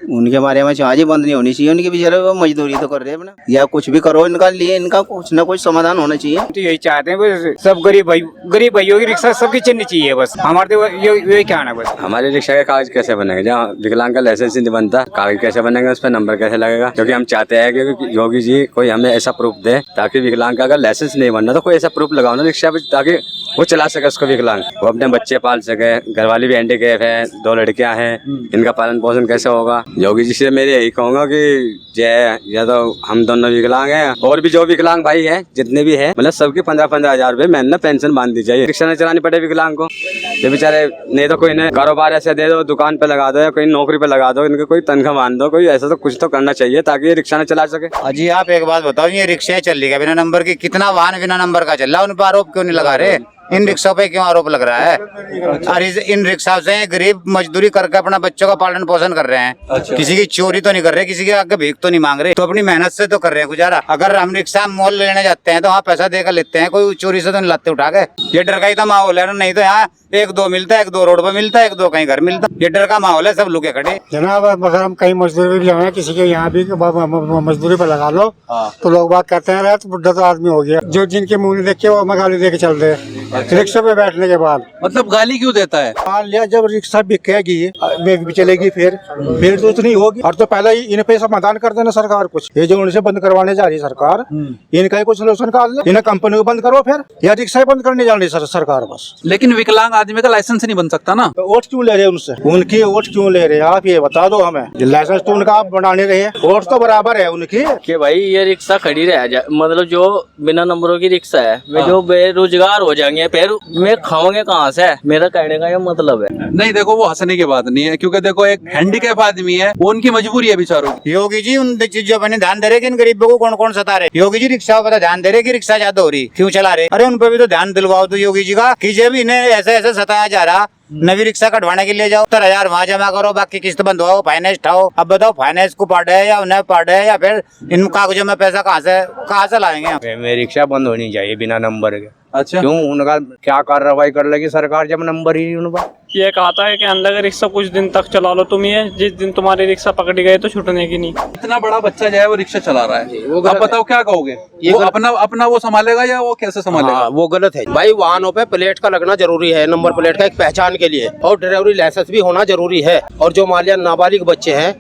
उनके बारे में चार्ज बंद नहीं होनी चाहिए, उनकी बेचारे वो मजदूरी तो कर रहे हैं अपना, या कुछ भी करो इनका लिए, इनका कुछ ना कुछ समाधान होना चाहिए। तो यही चाहते हैं बस, सब गरीब भाइयों की रिक्शा सबकी चलनी चाहिए बस, हमारे तो यही कहना है बस। हमारे रिक्शा के कागज कैसे बनेंगे, जहाँ विकलांग का लाइसेंस नहीं बनता, कागज कैसे बनेंगे, उस पर नंबर कैसे लगेगा? क्योंकि हम चाहते हैं कि योगी जी कोई हमें ऐसा प्रूफ दे, ताकि विकलांग का अगर लाइसेंस नहीं बनना तो कोई ऐसा प्रूफ लगाओ ना रिक्शा पे, ताकि वो चला सके उसको विकलांग, वो अपने बच्चे पाल सके। घर वाली भी हैंडीकैप है, 2 लड़कियां हैं, इनका पालन पोषण कैसे होगा? योगी जी से मेरे यही कहूँगा कि या तो हम दोनों विकलांग हैं, और भी जो विकलांग भाई हैं जितने भी हैं, मतलब सबके 15-15 हज़ार रुपए महीने पेंशन बांध दी जाए, रिक्शा न चलानी पड़े विकलांग को। ये बेचारे नहीं तो कोई ने कारोबार ऐसे दे दो, दुकान पे लगा दो या कोई नौकरी पे लगा दो, इनके कोई तनख्वाह बांध दो, कोई ऐसा तो कुछ तो करना चाहिए ताकि ये रिक्शा न चला सके। अजी आप एक बात बताओ, ये रिक्शा चल रही है बिना नंबर की, कितना वाहन बिना नंबर का चल रहा है, उन पर आरोप क्यों नहीं लगा रहे? इन रिक्शा पे क्यों आरोप लग रहा है? और इन रिक्शा से गरीब मजदूरी करके अपना बच्चों का पालन पोषण कर रहे हैं। किसी की चोरी तो नहीं कर रहे, किसी के आगे भीख तो नहीं मांग रहे, तो अपनी मेहनत से तो कर रहे हैं गुजारा। अगर हम रिक्शा मोल लेने जाते हैं तो वहाँ पैसा देकर लेते हैं, कोई चोरी से तो नहीं लाते उठा के। ये डर का ही तो माहौल है, नहीं तो यहाँ 1-2 मिलता है, 1-2 रोड पे मिलता है, 1-2 कहीं घर मिलता है। ये डर का माहौल है, सब लुके खड़े। जनाब अगर हम कहीं मजदूरी भी जाए, किसी के यहाँ भी मजदूरी पर लगा लो तो लोग बात कहते हैं तो बुढ़ा तो आदमी हो गया, जो जिनके मुंह देख के वो गाली दे के चल रहे रिक्शा पे बैठने के बाद। मतलब गाली क्यों देता है? मान लिया जब रिक्शा बिकेगी चलेगी फिर तो उतनी होगी, और तो पहले ही इन पे समाधान कर देना सरकार कुछ। ये जो उनसे बंद करवाने जा रही है सरकार, इनका ही कुछ सोल्यूशन कर ले, इन्हें कंपनी को बंद करो फिर, या रिक्शा बंद करने जा रही सरकार बस। लेकिन विकलांग आदमी का लाइसेंस नहीं बन सकता ना, तो वोट क्यों ले रहे हैं उनसे? उनकी वोट क्यों ले रहे हैं आप ये बता दो हमें। लाइसेंस तो उनका आप बनाने रहे, वोट तो बराबर है उनकी। कि भाई ये रिक्शा खड़ी रह जाए, मतलब जो बिना नंबरों की रिक्शा है, वे जो बेरोजगार हो जाएंगे, फिर मैं खाओगे कहाँ से? मेरा कहने का ये मतलब है। नहीं देखो वो हंसने की बात नहीं है, क्योंकि देखो एक हैंडीकैप आदमी है, वो उनकी मजबूरी है बेचारों की। योगी जी उन चीजों पर ध्यान दे रहे कि इन गरीबों को कौन कौन सता रहे। योगी जी रिक्शा पर ध्यान दे रहे कि रिक्शा ज्यादा हो रही, क्यों चला रहे? अरे उन पर भी तो ध्यान दिलवाओ तो योगी जी का, कि जब इन्हें ऐसे ऐसे सताया जा रहा, नवी रिक्शा कटवाने के लिए जाओ, 70,000 वहाँ जमा करो, बाकी किस्त बंद हो, फाइनेंस उठाओ। अब बताओ फाइनेंस को पढ़े या उन्हें पढ़े, या फिर इन कागजों में पैसा कहाँ से लाएंगे? मेरी रिक्शा बंद होनी चाहिए बिना नंबर के। अच्छा क्यों? उनका क्या कार्रवाई कर लेगी सरकार जब नंबर ही उनका? ये कहता है कि अंदर का रिक्शा कुछ दिन तक चला लो तुम, ये जिस दिन तुम्हारी रिक्शा पकड़ी गई तो छूटने की नहीं। इतना बड़ा बच्चा जो है वो रिक्शा चला रहा है, अब बताओ क्या कहोगे? वो अपना वो संभालेगा या वो कैसे संभालेगा? वो गलत है भाई। वाहनों पे प्लेट का लगना जरूरी है, नंबर प्लेट का एक पहचान के लिए, और ड्राइवरी लाइसेंस भी होना जरूरी है। और जो मान लिया नाबालिग बच्चे हैं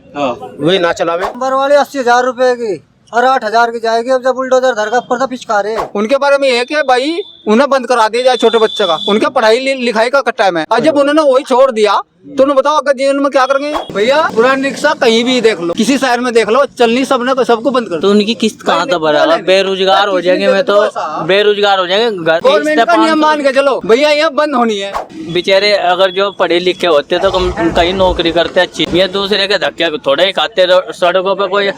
वे ना चलावे। नंबर वाले 80,000 रुपए की और 8,000 की जाएगी। अब जब बुलडोजर धर का पर्दा पिचकारे, उनके बारे में ये कि भाई उन्हें बंद करा दिया जाए छोटे बच्चे का, उनके पढ़ाई लिखाई का टाइम है। और जब उन्होंने वही छोड़ दिया तो उन्हें बताओ अगर जीवन में क्या करेंगे? भैया पुरानी रिक्शा कहीं भी देख लो, किसी शहर में देख लो, चलनी सबने सबको बंद कर। तो उनकी किस्त कहाँ तक भरेगा? बेरोजगार हो जाएंगे, मैं तो बेरोजगार हो जाएंगे। गवर्नमेंट का नियम मान के चलो भैया, ये बंद होनी है। बेचारे अगर जो पढ़े लिखे होते तो कहीं नौकरी करते अच्छी, ये दूसरे के धक्के थोड़े ही खाते। सड़कों पे कोई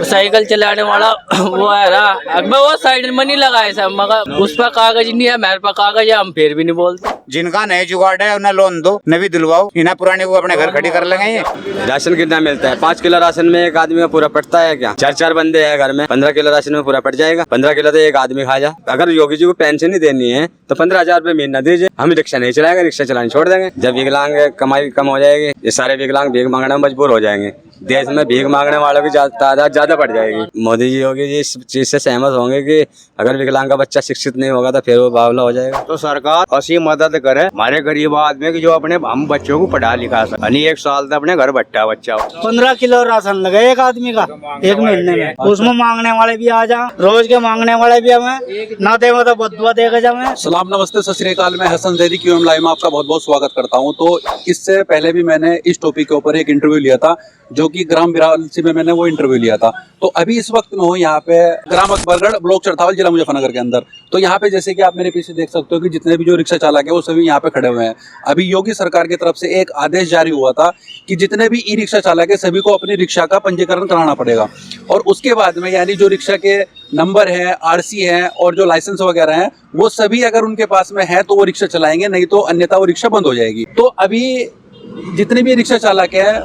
साइकिल चलाने वाला वो है ना, अगर वो साइड में नहीं लगाए सब, मगर उस पर कागज नहीं है, मेरे पर कागज है, हम फिर भी नहीं बोलते। जिनका नए जुगाड़ है उन्हें लोन दो, नवी दिलवाओ, इन्हें पुराने को अपने घर खड़ी कर लेंगे। ये राशन कितना मिलता है? 5 किलो राशन में एक आदमी का पूरा पड़ता है क्या? 4 बंदे हैं घर में, 15 किलो राशन में पूरा पड़ जाएगा। 15 किलो तो एक आदमी खा जा। अगर योगी जी को पेंशन ही देनी है तो 15,000 रुपए महीना दीजिए, हम रिक्शा नहीं चलाएंगे, रिक्शा चलाने छोड़ देंगे। जब विकलांग कमाई कम हो जाएगी, ये सारे विकलांग भीख मांगने में मजबूर हो जाएंगे, देश में भीख मांगने वालों की तादाद ज्यादा बढ़ जाएगी। मोदी जी योगी जी इस चीज से सहमत होंगे कि अगर विकलांग का बच्चा शिक्षित नहीं होगा तो फिर वो बावला हो जाएगा। तो सरकार ऐसी मदद करे हमारे गरीब आदमी की, जो अपने हम बच्चों को पढ़ा लिखा सके। 1 साल तक अपने घर बच्चा 15 किलो राशन लगे एक आदमी का एक महीने में, उसमें मांगने वाले भी आ जाए, रोज के मांगने वाले भी हमें ना देगा तो बदुआ देगा जाए। सलाम नमस्ते सत श्री अकाल, मैं हसन जैदी QM लाइव में आपका बहुत बहुत स्वागत करता हूं। तो इससे पहले भी मैंने इस टॉपिक के ऊपर एक इंटरव्यू लिया था, जो कि ग्राम बिरासी में मैंने वो इंटरव्यू लिया था। तो अभी इस वक्त मैं हूँ यहाँ पे ग्राम अकबरगढ़, ब्लॉक चरथावल, जिला मुजफ्फरनगर के अंदर। तो यहाँ पे जैसे कि आप मेरे पीछे देख सकते हो कि जितने भी जो रिक्शा चालक है वो सभी यहाँ पे खड़े हुए हैं। अभी योगी सरकार की तरफ से एक आदेश जारी हुआ था कि जितने भी ई रिक्शा चालक है सभी को अपनी रिक्शा का पंजीकरण कराना पड़ेगा, और उसके बाद में यानी जो रिक्शा के नंबर है, RC है और जो लाइसेंस वगैरह है वो सभी अगर उनके पास में है तो वो रिक्शा चलाएंगे, नहीं तो अन्यथा वो रिक्शा बंद हो जाएगी। तो अभी जितने भी रिक्शा चालक है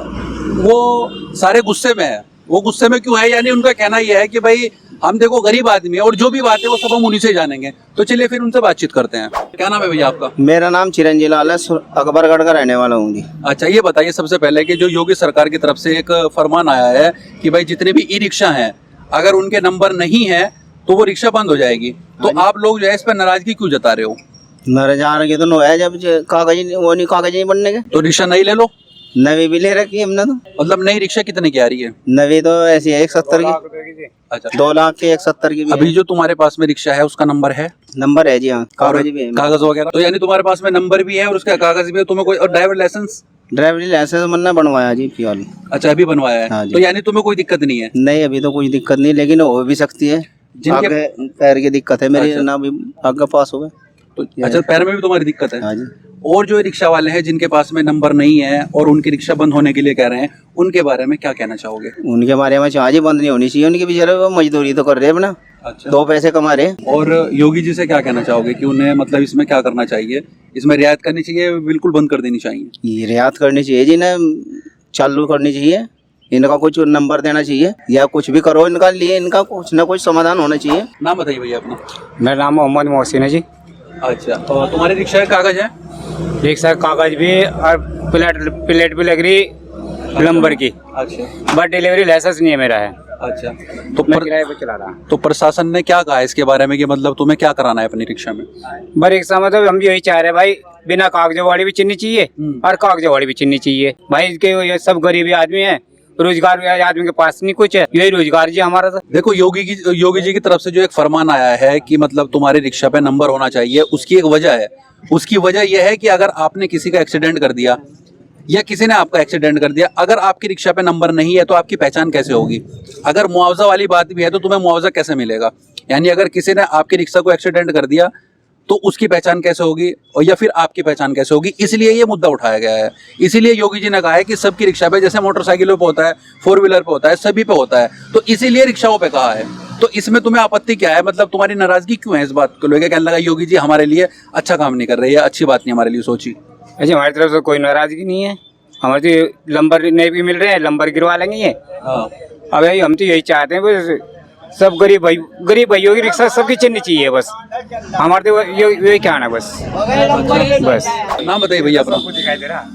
वो सारे गुस्से में है, वो गुस्से में क्यों है? यानी उनका कहना यह है कि भाई हम देखो गरीब आदमी है और जो भी बात है वो सब हम उन्हीं से जानेंगे। तो चलिए फिर उनसे बातचीत करते हैं। क्या नाम है भैया आपका? मेरा नाम चिरंजी लाल है, अकबरगढ़ का रहने वाला हूँ जी। अच्छा, ये बताइए सबसे पहले कि जो योगी सरकार की तरफ से एक फरमान आया है कि भाई जितने भी ई रिक्शा हैं अगर उनके नंबर नहीं है तो वो रिक्शा बंद हो जाएगी, तो आप लोग जो है इस पर नाराजगी क्यों जता रहे हो? नाराजगी तो है, जब कागज वो नहीं कागज नहीं बनने के तो रिक्शा नहीं ले लो। नवी भी ले रखी है हमने तो। मतलब नई रिक्शा कितने की आ रही है? नवी तो ऐसी है 170 की। अच्छा, 2 लाख की 170 की भी अभी जो तुम्हारे पास में रिक्शा है उसका नंबर है? नंबर है जी, हाँ, कागज भी है। कागज वगैरह तो यानी तुम्हारे पास में नंबर भी है और उसका कागज भी है, तुम्हें कोई और ड्राइवर लाइसेंस? ड्राइवरी लाइसेंस बनना बनवाया जी फिलहाल। अच्छा, अभी बनवाया है। हाँ जी। तो यानी तुम्हें कोई दिक्कत नहीं है? नहीं, अभी तो कोई दिक्कत नहीं, लेकिन हो भी सकती है। जिनके- आगे पैर की दिक्कत है मेरी, अच्छा। ना भी आगे पास हो गए। तो अच्छा, पैर में भी तुम्हारी दिक्कत है? हाँ जी। और जो रिक्शा वाले हैं जिनके पास में नंबर नहीं है और उनकी रिक्शा बंद होने के लिए कह रहे हैं, उनके बारे में क्या कहना चाहोगे? उनके बारे में आज ही बंद नहीं होनी चाहिए, उनकी बेचारे वो मजदूरी तो कर रहे हैं अपना, अच्छा, 2 पैसे कमा रहे हैं। और योगी जी से क्या कहना चाहोगे कि उन्हें मतलब इसमें क्या करना चाहिए? इसमें रियायत करनी चाहिए, बिल्कुल बंद कर देनी चाहिए? ये रियायत करनी चाहिए जी, ना चालू करनी चाहिए, इनका कुछ नंबर देना चाहिए या कुछ भी करो इनका लिए, इनका कुछ ना कुछ समाधान होना चाहिए। नाम बताइए भैया अपना। मेरा नाम मोहम्मद मोहसिन है जी। अच्छा, तो तुम्हारी रिक्शा का कागज है? रिक्शा कागज भी और प्लेट भी लग रही नंबर की, अच्छा बट डिलीवरी लाइसेंस नहीं है मेरा है। अच्छा, तो मैं किराए पे चला रहा। तो प्रशासन ने क्या कहा इसके बारे में कि मतलब तुम्हें क्या कराना है अपनी रिक्शा में? बस रिक्शा मतलब हम यही चाह रहे हैं भाई, बिना कागजों वाली भी चलनी चाहिए और कागजों वाली भी चलनी चाहिए भाई। इसके ये सब गरीबी आदमी है, रोजगार आदमी के पास नहीं कुछ है, यही रोजगार जी हमारा था। देखो योगी जी की तरफ से जो एक फरमान आया है कि मतलब तुम्हारी रिक्शा पे नंबर होना चाहिए, उसकी एक वजह है। उसकी वजह यह है कि अगर आपने किसी का एक्सीडेंट कर दिया या किसी ने आपका एक्सीडेंट कर दिया, अगर आपकी रिक्शा पे नंबर नहीं है तो आपकी पहचान कैसे होगी? अगर मुआवजा वाली बात भी है तो तुम्हें मुआवजा कैसे मिलेगा? यानी अगर किसी ने आपकी रिक्शा को एक्सीडेंट कर दिया तो उसकी पहचान कैसे होगी और या फिर आपकी पहचान कैसे होगी? इसलिए ये मुद्दा उठाया गया है। इसीलिए योगी जी ने कहा है कि सबकी रिक्शा पे, जैसे मोटरसाइकिलों पे होता है, 4 व्हीलर पे होता है, सभी पे होता है, तो इसीलिए रिक्शाओं पे कहा है। तो इसमें तुम्हें आपत्ति क्या है? मतलब तुम्हारी नाराजगी क्यों है इस बात को लेकर? कहने लगा योगी जी हमारे लिए अच्छा काम नहीं कर रहे, अच्छी बात नहीं हमारे लिए सोची। अच्छा, हमारी तरफ से कोई नाराजगी नहीं है, हमारे तो नंबर नहीं भी मिल रहे हैं, नंबर गिरवा लेंगे ये। अब हम तो यही चाहते हैं बस, सब गरीब भाइयों की रिक्शा सबकी चलनी चाहिए बस, हमारे तो यही कहना है बस। नाम बताइए भैया अपना।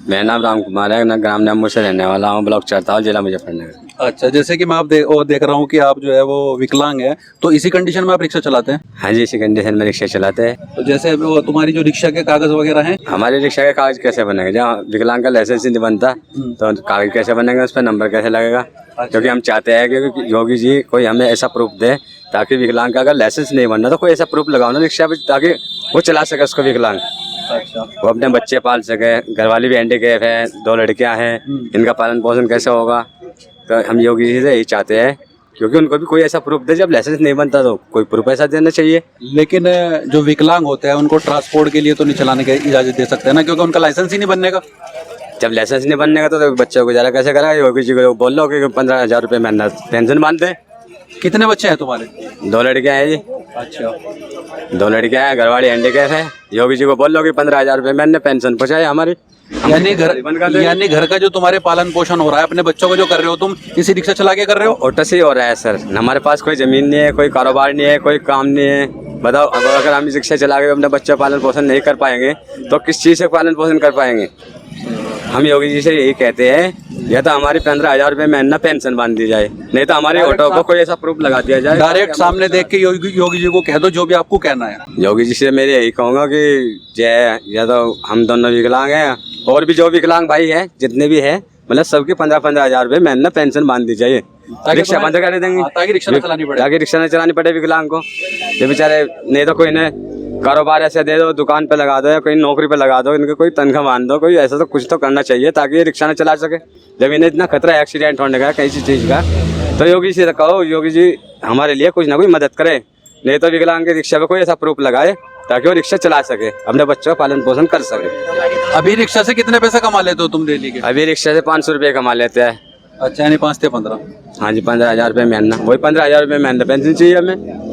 मेरा नाम राम कुमार है, मैं ग्राम न्यामपुर से रहने वाला हूँ, ब्लॉक चरताल, जिला मुजफ्फरनगर। अच्छा, जैसे कि मैं आप देख रहा हूँ कि आप जो है वो विकलांग है, तो इसी कंडीशन में आप रिक्शा चलाते हैं? हाँ जी, इसी कंडीशन में रिक्शा चलाते हैं। तो जैसे वो तुम्हारी जो रिक्शा के कागज वगैरह हैं? हमारे रिक्शा के कागज कैसे बनेंगे? जहाँ विकलांग का लाइसेंस नहीं बनता तो कागज कैसे बनेंगे, उस पर नंबर कैसे लगेगा? क्योंकि हम चाहते हैं कि योगी जी कोई हमें ऐसा प्रूफ दे ताकि विकलांग का अगर लाइसेंस नहीं बनना तो कोई ऐसा प्रूफ लगाओ ना रिक्शा पे, ताकि वो चला सके उसको विकलांग। अच्छा, वो अपने बच्चे पाल सके, घरवाली भी हैंडीकैप है, 2 लड़कियां हैं, इनका पालन पोषण कैसे होगा? तो हम योगी जी से यही चाहते हैं, क्योंकि उनको भी कोई ऐसा प्रूफ दे, जब लाइसेंस नहीं बनता तो कोई प्रूफ ऐसा देना चाहिए। लेकिन जो विकलांग होते हैं उनको ट्रांसपोर्ट के लिए तो नहीं चलाने की इजाजत दे सकते हैं ना, क्योंकि उनका लाइसेंस ही नहीं बनने का। जब लाइसेंस नहीं बनने का तो बच्चों को गुजारा कैसे करेगा? योगी जी को बोल लो कि 15,000 रुपये महीना पेंशन बांध दे। कितने बच्चे हैं तुम्हारे? 2 लड़कियां हैं जी। अच्छा, 2 लड़कियां हैं, घरवाली हैंडीकैप है। योगी जी को बोल लो कि 15,000 रुपये महीने पेंशन पहुँचाए हमारी। यानी घर का जो तुम्हारे पालन पोषण हो रहा है, अपने बच्चों को जो कर रहे हो तुम, इसी रिक्शा चला के कर रहे हो? ऑटो से ही हो रहा है सर, हमारे पास कोई जमीन नहीं है, कोई कारोबार नहीं है, कोई काम नहीं है। बताओ, अब अगर हम रिक्शा चला के अपने बच्चों पालन पोषण नहीं कर पाएंगे तो किस चीज़ से पालन पोषण कर पाएंगे? हम योगी जी से यही कहते हैं, या तो हमारी 15,000 रुपये महीना पेंशन बांध दी जाए, नहीं तो हमारे ऑटो को कोई ऐसा प्रूफ लगा दिया जाए। डायरेक्ट सामने देख के योगी जी को कह दो जो भी आपको कहना है। योगी जी से मेरे यही कहूँगा कि जय, या तो हम दोनों विकलांग हैं और भी जो विकलांग भाई हैं जितने भी हैं, मतलब सबके 15,000 रुपये महीना पेंशन बांध दी जाए, रिक्शा बंद कर देंगे ताकि रिक्शा न चलानी पड़े, ताकि रिक्शा न चलानी पड़े विकलांग को। ये बेचारे, नहीं तो कोई ने कारोबार ऐसे दे दो, दुकान पे लगा दो या कोई नौकरी पे लगा दो, इनके कोई तनख्वाह मान दो, कोई ऐसा तो कुछ तो करना चाहिए ताकि ये रिक्शा न चला सके। जब इन्हें इतना खतरा है एक्सीडेंट होने का किसी चीज़ का, तो योगी जी से कहो योगी जी हमारे लिए कुछ ना कुछ मदद करे, नहीं तो विकलांग के रिक्शा पे कोई ऐसा प्रूफ लगाए ताकि वो रिक्शा चला सके, अपने बच्चों का पालन पोषण कर सके। अभी रिक्शा से कितने पैसे कमा लेते हो तुम डेली के? अभी रिक्शा से 500 रुपये कमा लेते हैं। अच्छा, यानी 5 से 15? हाँ जी, 15,000 रुपये महीना, वही 15,000 रुपये महीना पेंशन चाहिए हमें।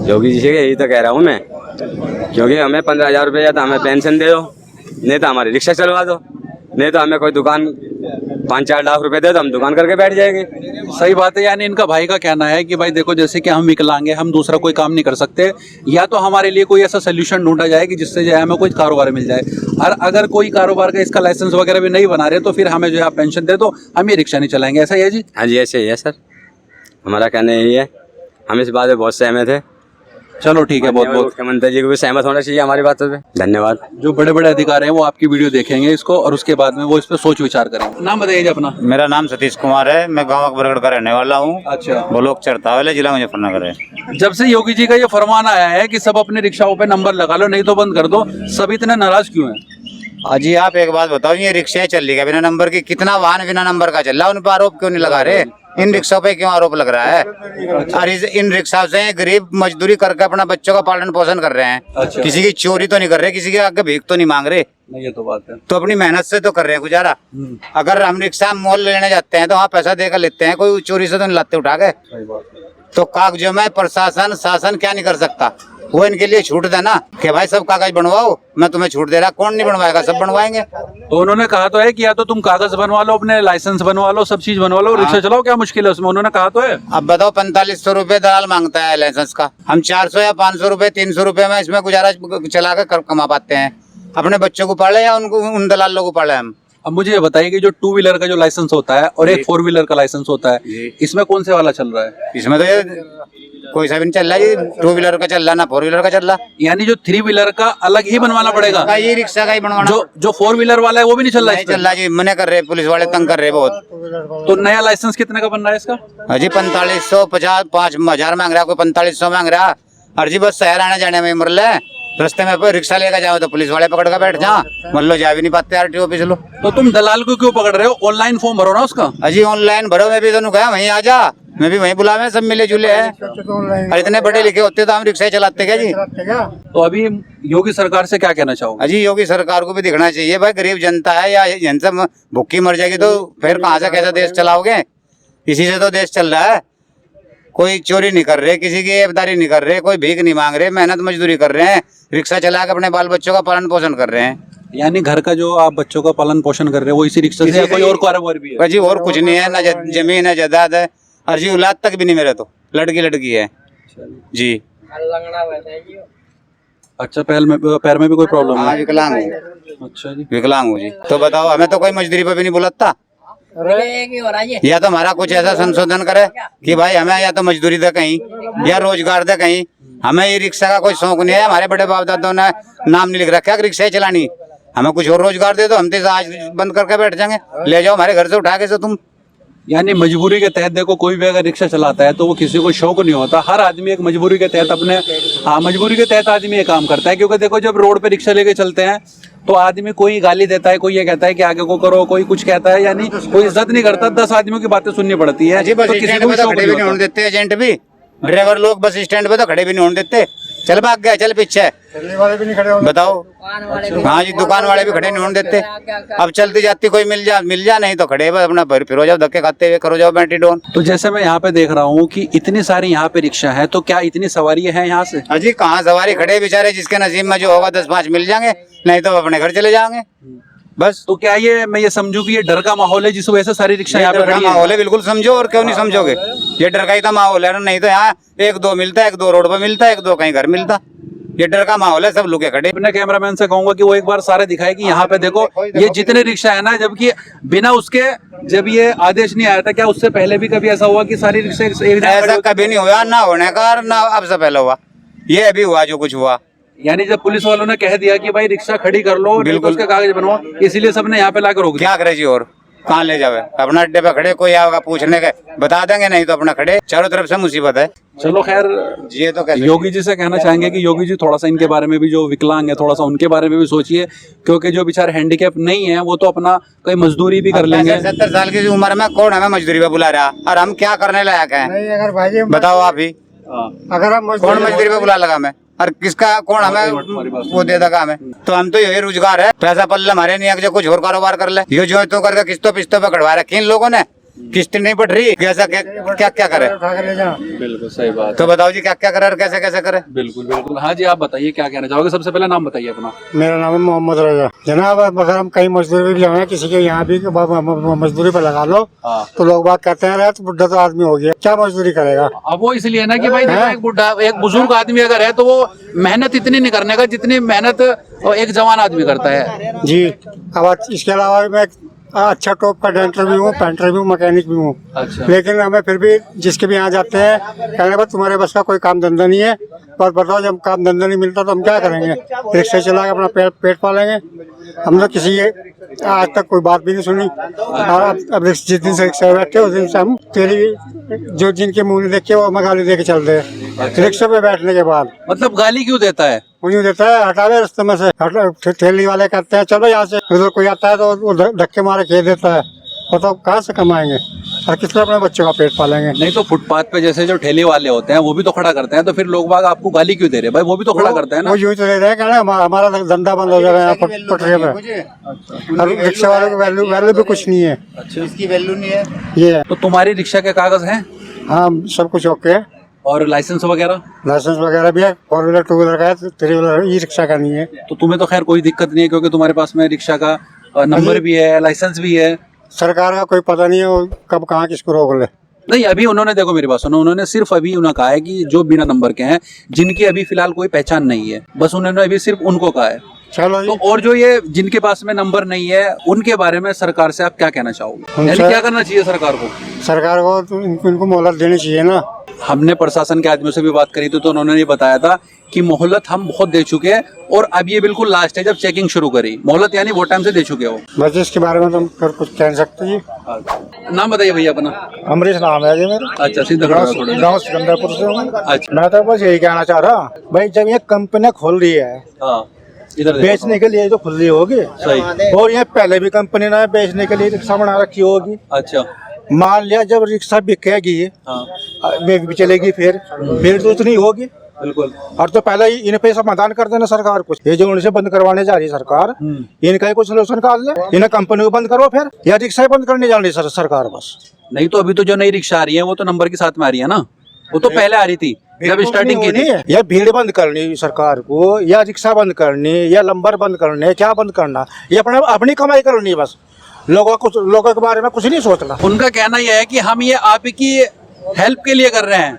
योगी जी से यही तो कह रहा हूँ मैं, क्योंकि हमें 15,000 रुपये या तो हमें पेंशन दे दो, नहीं तो हमारी रिक्शा चलवा दो, नहीं तो हमें कोई दुकान 5-4 लाख रुपए दे तो हम दुकान करके बैठ जाएंगे। सही बात है। यानी इनका भाई का कहना है कि भाई देखो, जैसे कि हम विकलांग हैं, हम दूसरा कोई काम नहीं कर सकते, या तो हमारे लिए कोई ऐसा सोल्यूशन ढूंढा जाए कि जिससे जो है हमें कोई कारोबार मिल जाए, और अगर कोई कारोबार का इसका लाइसेंस वगैरह भी नहीं बना रहे तो फिर हमें जो है आप पेंशन दे दो, हम ये रिक्शा नहीं चलाएंगे। ऐसा ही है जी? हाँ जी, ऐसे ही है सर, हमारा कहना यही है। हम इस बात में बहुत सहमत है। चलो ठीक है, बहुत बहुत मुख्यमंत्री जी को भी सहमत होना चाहिए हमारी बातों पे। धन्यवाद। जो बड़े बड़े अधिकारी हैं वो आपकी वीडियो देखेंगे इसको, और उसके बाद में वो इस पर सोच विचार करेंगे। नाम बताइए जी अपना। मेरा नाम सतीश कुमार है, मैं गाँव अकबरगढ़ का रहने वाला हूँ। अच्छा। ब्लॉक चरतावल, जिला मुजफ्फरनगर है। जब से योगी जी का ये फरमान आया है कि सब अपने रिक्शाओं पे नंबर लगा लो, नहीं तो बंद कर दो, सब इतने नाराज क्यों हैं? अजी आप एक बात बताओ, ये रिक्शाएं चल रही है बिना नंबर की, कितना वाहन बिना नंबर का चल रहा है, उन पर आरोप क्यों नहीं लगा रहे? इन रिक्शाओं पे क्यों आरोप लग रहा है? और इन रिक्शाओं से गरीब मजदूरी करके अपना बच्चों का पालन पोषण कर रहे हैं। अच्छा। किसी की चोरी तो नहीं कर रहे, किसी के आगे भीख तो नहीं मांग रहे, नहीं, ये तो बात है। तो अपनी मेहनत से तो कर रहे हैं गुजारा। अगर हम रिक्शा मोल लेने जाते हैं तो वहाँ पैसा देकर लेते हैं, कोई चोरी से तो नहीं लाते उठा के। तो कागजों में प्रशासन शासन क्या नहीं कर सकता, वो इनके लिए छूट देना कि भाई सब कागज बनवाओ, मैं तुम्हें छूट दे रहा। कौन नहीं बनवाएगा, सब बनवाएंगे। तो उन्होंने कहा तो है कि या तो तुम कागज बनवा लो, अपने लाइसेंस बनवा लो, सब चीज बनवा लो, रिक्शा चलाओ, क्या मुश्किल है उसमें? उन्होंने कहा तो है। अब बताओ 4500 रुपए दलाल मांगता है लाइसेंस का, हम 400 या 500 रुपए 300 रुपए में इसमें गुजारा चला कर कमा पाते हैं। अपने बच्चों को पाले या उनको उन दलालों को पाले हम। अब मुझे ये बताइए कि जो 2 व्हीलर का जो लाइसेंस होता है और एक 4 व्हीलर का लाइसेंस होता है, इसमें कौन से वाला चल रहा है? इसमें तो ये कोई सा भी नहीं चल रहा है, 2 व्हीलर का चल रहा ना 4 व्हीलर का चल रहा। यानी जो 3 व्हीलर का अलग ही बनवाना पड़ेगा, ये रिक्शा का ही बनवाना। जो 4 व्हीलर वाला है वो भी नहीं चल रहा है? चल रहा जी, मना कर रहे, पुलिस वाले तंग कर रहे बहुत। तो नया लाइसेंस कितने का बन रहा है इसका? अजी 4550 5,000 मांग रहा, कोई 4500 मांग रहा। और जी बस शहर आने जाने में मर ले, रास्ते में रिक्शा लेकर जाओ तो पुलिस वाले पकड़ कर बैठ जा, मान लो जा भी नहीं पाते आरटीओ ऑफिस लो। तो तुम दलाल को क्यों पकड़ रहे हो? ऑनलाइन फॉर्म भरो ना उसका। अजी ऑनलाइन भरो, मैं भी तो कहा वहीं आ जा, मैं भी वहीं बुलावे, सब मिले जुले हैं। और इतने बड़े लिखे होते तो हम रिक्शा चलाते क्या जी? तो अभी योगी सरकार से क्या कहना चाहोगे? अजी योगी सरकार को भी दिखना चाहिए, भाई गरीब जनता है, या जनता भूखी मर जाएगी तो फिर कहाँ से कैसा देश चलाओगे? इसी से तो देश चल रहा है। कोई चोरी नहीं कर रहे, किसी की एबदारी नहीं कर रहे, कोई भीख नहीं मांग रहे, मेहनत मजदूरी कर रहे हैं, रिक्शा चला के अपने बाल बच्चों का पालन पोषण कर रहे हैं। यानी घर का जो आप बच्चों का पालन पोषण कर रहे हो वो इसी रिक्शा से, या कोई और कारोबार भी है? जी और कुछ नहीं है, ना जमीन है, जायदाद है, और जी औलाद तक भी नहीं मेरे, तो लड़की है जी। अच्छा, पैर में भी कोई प्रॉब्लम हाँ, है? विकलांग हूँ। अच्छा जी, विकलांग हूँ जी। तो बताओ, हमें तो कोई मजदूरी पे भी नहीं बुलाता, या तो हमारा कुछ ऐसा संशोधन करे कि भाई हमें या तो मजदूरी दे कहीं, या रोजगार दे कहीं। हमें ये रिक्शा का कोई शौक नहीं है, हमारे बड़े बाप दादों ने नाम नहीं लिख रखा कि रिक्शा चलानी। हमें कुछ और रोजगार दे दो, हम तो आज बंद करके बैठ जाएंगे, ले जाओ हमारे घर से उठा के से तुम। यानी मजबूरी के तहत देखो, कोई भी अगर रिक्शा चलाता है तो वो किसी को शौक नहीं होता, हर आदमी एक मजबूरी के तहत अपने मजबूरी के तहत आदमी ये काम करता है। क्योंकि देखो, जब रोड पे रिक्शा लेके चलते हैं तो आदमी कोई गाली देता है, कोई ये कहता है कि आगे को करो, कोई कुछ कहता है, यानी कोई इज्जत नहीं करता। 10 आदमियों की बातें सुननी पड़ती है, बस स्टैंड पे तो खड़े भी नहीं होने देते एजेंट भी, ड्राइवर लोग बस स्टैंड पे तो खड़े भी नहीं होने देते। चल भाग गया, चल पीछे, वाले भी नहीं खड़े बताओ। हाँ जी, दुकान वाले भी खड़े नहीं होने देते। अब चलती जाती कोई मिल जा, नहीं तो खड़े अपना फिर हो जाओ, धक्के खाते हुए करो जाओ बैठी डोन। तो जैसे मैं यहाँ पे देख रहा हूँ कि इतनी सारी यहाँ पे रिक्शा है, तो क्या इतनी सवारी है यहाँ से? अजी कहाँ सवारी, खड़े बेचारे, जिसके नसीब में जो होगा 10-5 मिल जाएंगे, नहीं तो अपने घर चले जाएंगे बस। तो क्या ये मैं ये समझू कि ये डर का माहौल है जिस वजह से सारी रिक्शा यहाँ पे खड़ी है? माहौल है, बिल्कुल समझो, और क्यों नहीं समझोगे? ये डर का ही तो माहौल है, नहीं तो यहाँ 1-2 मिलता है, 1-2 रोड पे मिलता है, 1-2 कहीं घर मिलता। ये डर का माहौल है, सब लोग खड़े। अपने कैमरामैन से कहूंगा कि वो एक बार सारे दिखाए कि यहाँ पे देखो ये जितने रिक्शा है ना, जबकि बिना उसके जब ये आदेश नहीं आया था, क्या उससे पहले भी कभी ऐसा हुआ कि सारी रिक्शा ऐसा कभी नहीं हुआ, ना होने का, ना अब से पहले हुआ, ये अभी हुआ जो कुछ हुआ। यानी जब पुलिस वालों ने कह दिया कि भाई रिक्शा खड़ी कर लो, बिल्कुल उसके कागज बनवाओ, इसीलिए सबने यहाँ पे लाकर रोक दिया। क्या करे जी, और कहाँ ले जावे? अपना अड्डे पे खड़े, कोई आएगा पूछने के बता देंगे, नहीं तो अपना खड़े, चारों तरफ से मुसीबत है। चलो खैर, ये तो योगी जी से कहना चाहेंगे कि योगी जी थोड़ा सा इनके बारे में भी, जो विकलांग है, थोड़ा सा उनके बारे में भी सोचिए, क्योंकि जो बेचारे हैंडीकैप नहीं है वो तो अपना कोई मजदूरी भी कर लेंगे। 70 साल की उम्र में कौन हमें मजदूरी पे बुला रहा, और हम क्या करने लायक है? बताओ आप ही, अगर हम कौन मजदूरी पे बुला लगा मैं, और किसका कौन हमें वो दे देगा हमें? तो हम तो यही रोजगार है, पैसा पल्ले हमारे नहीं है, जो कुछ और कारोबार कर ले। ये जो तो करके किस्तों पिस्तों पे कटवा रखे इन लोगों ने, किस्त नहीं बढ़ रही, कैसा क्या क्या करे? बिल्कुल सही बात तो बताओ जी क्या क्या करे और कैसे कैसे करे? बिल्कुल बिल्कुल। हाँ जी, आप बताइए क्या कहना चाहोगे? सबसे पहले नाम बताइए अपना। मेरा नाम है मोहम्मद रजा। जनाब अगर हम कहीं मजदूरी भी जाए, किसी के यहाँ भी मजदूरी पे लगा लो तो लोग बात कहते हैं तो बुढ़ा तो आदमी हो गया, क्या मजदूरी करेगा? अब वो इसलिए ना कि भाई देखो, एक बुढ़ा एक बुजुर्ग आदमी अगर है तो वो मेहनत इतनी नहीं करने का जितनी मेहनत एक जवान आदमी करता है जी। अब इसके अलावा मैं अच्छा टॉप का डेंटर भी हूँ, पेंटर भी हूँ, मैकेनिक भी हूँ। अच्छा। लेकिन हमें फिर भी जिसके भी यहाँ जाते हैं कहने बस तुम्हारे बस का कोई काम धंधा नहीं है, पर बताओ जब काम धंधा नहीं मिलता तो हम क्या करेंगे? रिक्शा चला के अपना पेट पालेंगे। हमने किसी के आज तक कोई बात भी नहीं सुनी, और अब जिस दिन से रिक्शा बैठे उस दिन से हम तेरी जो जिनके मुँह नहीं देख के वो हमें गाली दे के चलते हैं। रिक्शा पे बैठने के बाद मतलब गाली क्यों देता है? मुझे देता है हटावे रास्ते में से। ठेली वाले कहते हैं चलो यहाँ से, उधर कोई आता है तो वो धक्के मारे खेल देता है। बताओ कहाँ से कमाएंगे और किस तरह अपने बच्चों का पेट पालेंगे? नहीं तो फुटपाथ पे जैसे जो ठेले वाले होते हैं वो भी तो खड़ा करते हैं, तो फिर लोग बाग आपको गाली क्यों दे रहे हैं? भाई वो भी तो खड़ा करते हैं ना। वो यूँ तो दे रहे हैं कहना हमारा धंधा बंद हो जाएगा यहाँ पर पटरी पे। और रिक्शा वालों की वैल्यू भी कुछ नहीं है। अच्छा, इसकी वैल्यू नहीं है। ये तो तुम्हारी रिक्शा के कागज हैं हाँ सब कुछ ओके है। और लाइसेंस वगैरह? लाइसेंस वगैरह भी है, 4 व्हीलर 2 व्हीलर का है, 3 व्हीलर ई रिक्शा का नहीं है। तो तुम्हें तो खैर कोई दिक्कत नहीं है क्योंकि तुम्हारे पास में रिक्शा का नंबर भी है, लाइसेंस भी है। सरकार का कोई पता नहीं है वो कब कहाँ किसको रोक ले। नहीं, अभी उन्होंने देखो मेरी बात सुनो, उन्होंने सिर्फ अभी उन्होंने कहा है कि जो बिना नंबर के हैं, जिनकी अभी फिलहाल कोई पहचान नहीं है, बस उन्होंने अभी सिर्फ उनको कहा है। चलो तो और जो ये जिनके पास में नंबर नहीं है उनके बारे में सरकार से आप क्या कहना चाहोगे? यानी क्या करना चाहिए सरकार को? सरकार को तो इनको मोहलत देनी चाहिए ना। हमने प्रशासन के आदमियों से भी बात करी थी तो उन्होंने ये बताया था कि मोहलत हम बहुत दे चुके हैं और अब ये बिल्कुल लास्ट है जब चेकिंग शुरू करी। मोहलत यानी वो टाइम से दे चुके हो। बस इसके बारे में तुम फिर कुछ कह सकते जी। नाम बताइए भैया अपना। अमरीश नाम है जी मेरा। अच्छा, सीधा गाँव सिकंदरपुर से हूँ। अच्छा। मैं तो बस यही कहना चाह रहा भाई, जब ये कंपनी खोल रही है इधर बेचने के लिए तो खुल रही होगी, सही। और ये पहले भी कंपनी ने बेचने के लिए रिक्शा बना रखी होगी। अच्छा। मान लिया जब रिक्शा बिकेगी भी चलेगी फिर तो उतनी होगी। बिल्कुल। और तो पहले इन पे समाधान कर देना सरकार कुछ, ये जो उनसे बंद करवाने जा रही है सरकार, इनका ही कुछ सोल्यूशन निकाल ले। इन्हें कंपनी को बंद करो फिर, या रिक्शा बंद करने जा रही है सरकार बस। नहीं तो अभी तो जो नई रिक्शा आ रही है वो तो नंबर के साथ में आ रही है ना, वो तो पहले आ रही थी जब स्टार्टिंग की थी। या भीड़ बंद करनी सरकार को, या रिक्शा बंद करनी, या नंबर बंद करने, क्या बंद करना? ये अपनी कमाई करनी बस, लोगों के बारे में कुछ नहीं सोचना। उनका कहना यह है कि हम ये आप की हेल्प के लिए कर रहे हैं,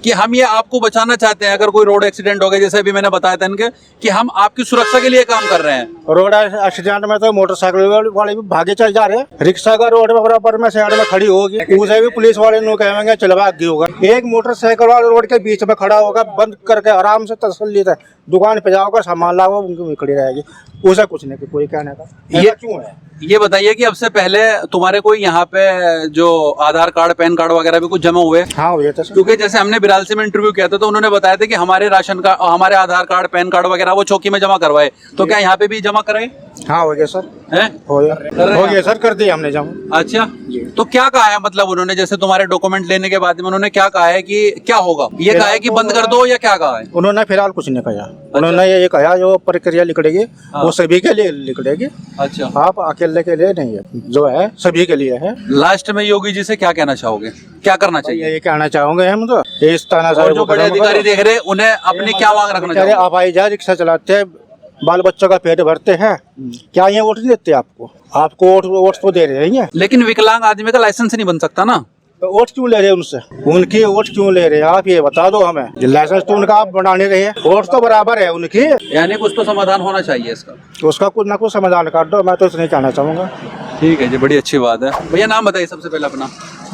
कि हम ये आपको बचाना चाहते हैं। अगर कोई रोड एक्सीडेंट हो गया, जैसे अभी मैंने बताया था इनके, कि हम आपकी सुरक्षा के लिए काम कर रहे हैं। रोड एक्सीडेंट में तो मोटरसाइकिल वाले भी भागे चल जा रहे हैं, रिक्शा का रोड में बराबर में साइड में खड़ी होगी, उसे भी पुलिस वाले नो कहेंगे चलवा आगे होगा। एक मोटरसाइकिल वाले रोड के बीच में खड़ा होगा, बंद करके आराम से तसल्ली से दुकान पे जाओगे, सामान लाओगे, उनकी खड़ी रहेगी, उसे कुछ नहीं कोई कहने का। ये क्यों है? ये बताइए कि अब से पहले तुम्हारे कोई यहाँ पे जो आधार कार्ड, पैन कार्ड वगैरह भी कुछ जमा हुए? हाँ हुए थे। क्योंकि जैसे हमने बिरालसी में इंटरव्यू किया था तो उन्होंने बताया था कि हमारे राशन कार्ड, हमारे आधार कार्ड, पैन कार्ड वगैरह वो चौकी में जमा करवाए, तो क्या यहाँ पे भी जमा कराए? हाँ हो गया सर, हैं? हो गया सर, कर दिया हमने जमा। अच्छा, तो क्या कहा है मतलब उन्होंने, जैसे तुम्हारे डॉक्यूमेंट लेने के बाद में उन्होंने क्या कहा है कि क्या होगा? ये कहा है कि बंद कर दो या क्या कहा है? उन्होंने फिलहाल कुछ नहीं कहा। उन्होंने ये कहा जो प्रक्रिया लिखेगी वो सभी के लिए लिखेगी। अच्छा। आप अकेले के लिए नहीं है, जो है सभी के लिए है। लास्ट में योगी जी से क्या कहना चाहोगे, क्या करना चाहिए? ये कहना चाहोगे हम तो इस तरह और जो बड़े अधिकारी देख रहे हैं उन्हें अपनी क्या मांग रखना चाहिए? आप आई जा रिक्शा चलाते हैं, बाल बच्चों का पेट भरते हैं, क्या ये वोट नहीं देते आपको वोट तो दे रहे हैं, लेकिन विकलांग आदमी का लाइसेंस नहीं बन सकता ना, तो वोट क्यों ले रहे हैं उनसे? उनकी वोट क्यों ले रहे हैं आप ये बता दो हमें। लाइसेंस तो उनका आप बनाने रहे हैं, वोट तो बराबर है उनकी, यानी कुछ तो समाधान होना चाहिए इसका। तो उसका कुछ ना कुछ समाधान कर दो, मैं तो इसलिए कहना चाहूंगा। ठीक है जी, बड़ी अच्छी बात है। भैया नाम बताइए सबसे पहले अपना।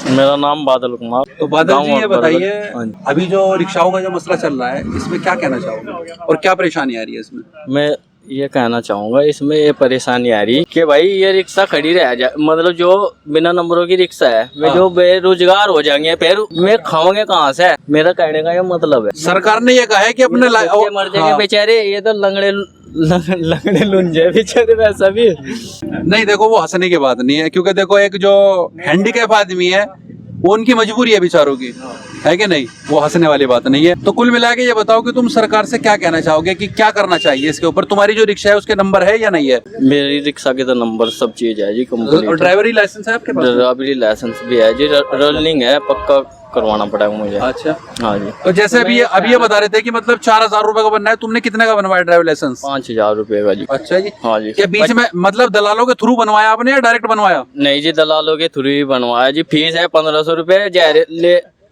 मेरा नाम बादल कुमार। तो बादल जी ये बताइए, अभी जो रिक्शाओं का जो मसला चल रहा है इसमें क्या कहना चाहोगे और क्या परेशानी आ रही है इसमें? मैं ये कहना चाहूँगा इसमें ये परेशानी आ रही कि भाई ये रिक्शा खड़ी रह जाए, मतलब जो बिना नंबरों की रिक्शा है वे जो बेरोजगार हो जाएंगे, फिर वे खाओगे कहाँ से? मेरा कहने का ये मतलब है। सरकार ने ये कहा है कि अपने मर जाएंगे बेचारे, ये तो लंगड़े लुंजे बेचारे, वैसा भी नहीं। देखो वो हंसने की बात नहीं है, क्योंकि देखो एक जो हैंडीकैप आदमी है वो उनकी मजबूरी है बेचारों की, है कि नहीं? वो हंसने वाली बात नहीं है। तो कुल मिला के ये बताओ कि तुम सरकार से क्या कहना चाहोगे कि क्या करना चाहिए इसके ऊपर? तुम्हारी जो रिक्शा है उसके नंबर है या नहीं है? मेरी रिक्शा के तो नंबर सब चीज है जी, कंपनी। और ड्राइवरी लाइसेंस है आपके पास? ड्राइवरी लाइसेंस भी है जी, रनिंग है, पक्का करवाना पड़ेगा मुझे। अच्छा, हाँ जी। तो जैसे अभी ये बता रहे थे कि मतलब 4,000 रुपए का बनना है, तुमने कितने का बनवाया ड्राइविंग लाइसेंस? 5,000 रुपए का जी। अच्छा जी। हाँ जी। क्या बीच में मतलब दलालों के थ्रू बनवाया आपने या डायरेक्ट बनवाया? नहीं जी, दलालों के थ्रू ही बनवाया जी। फीस है 1,500 रुपए,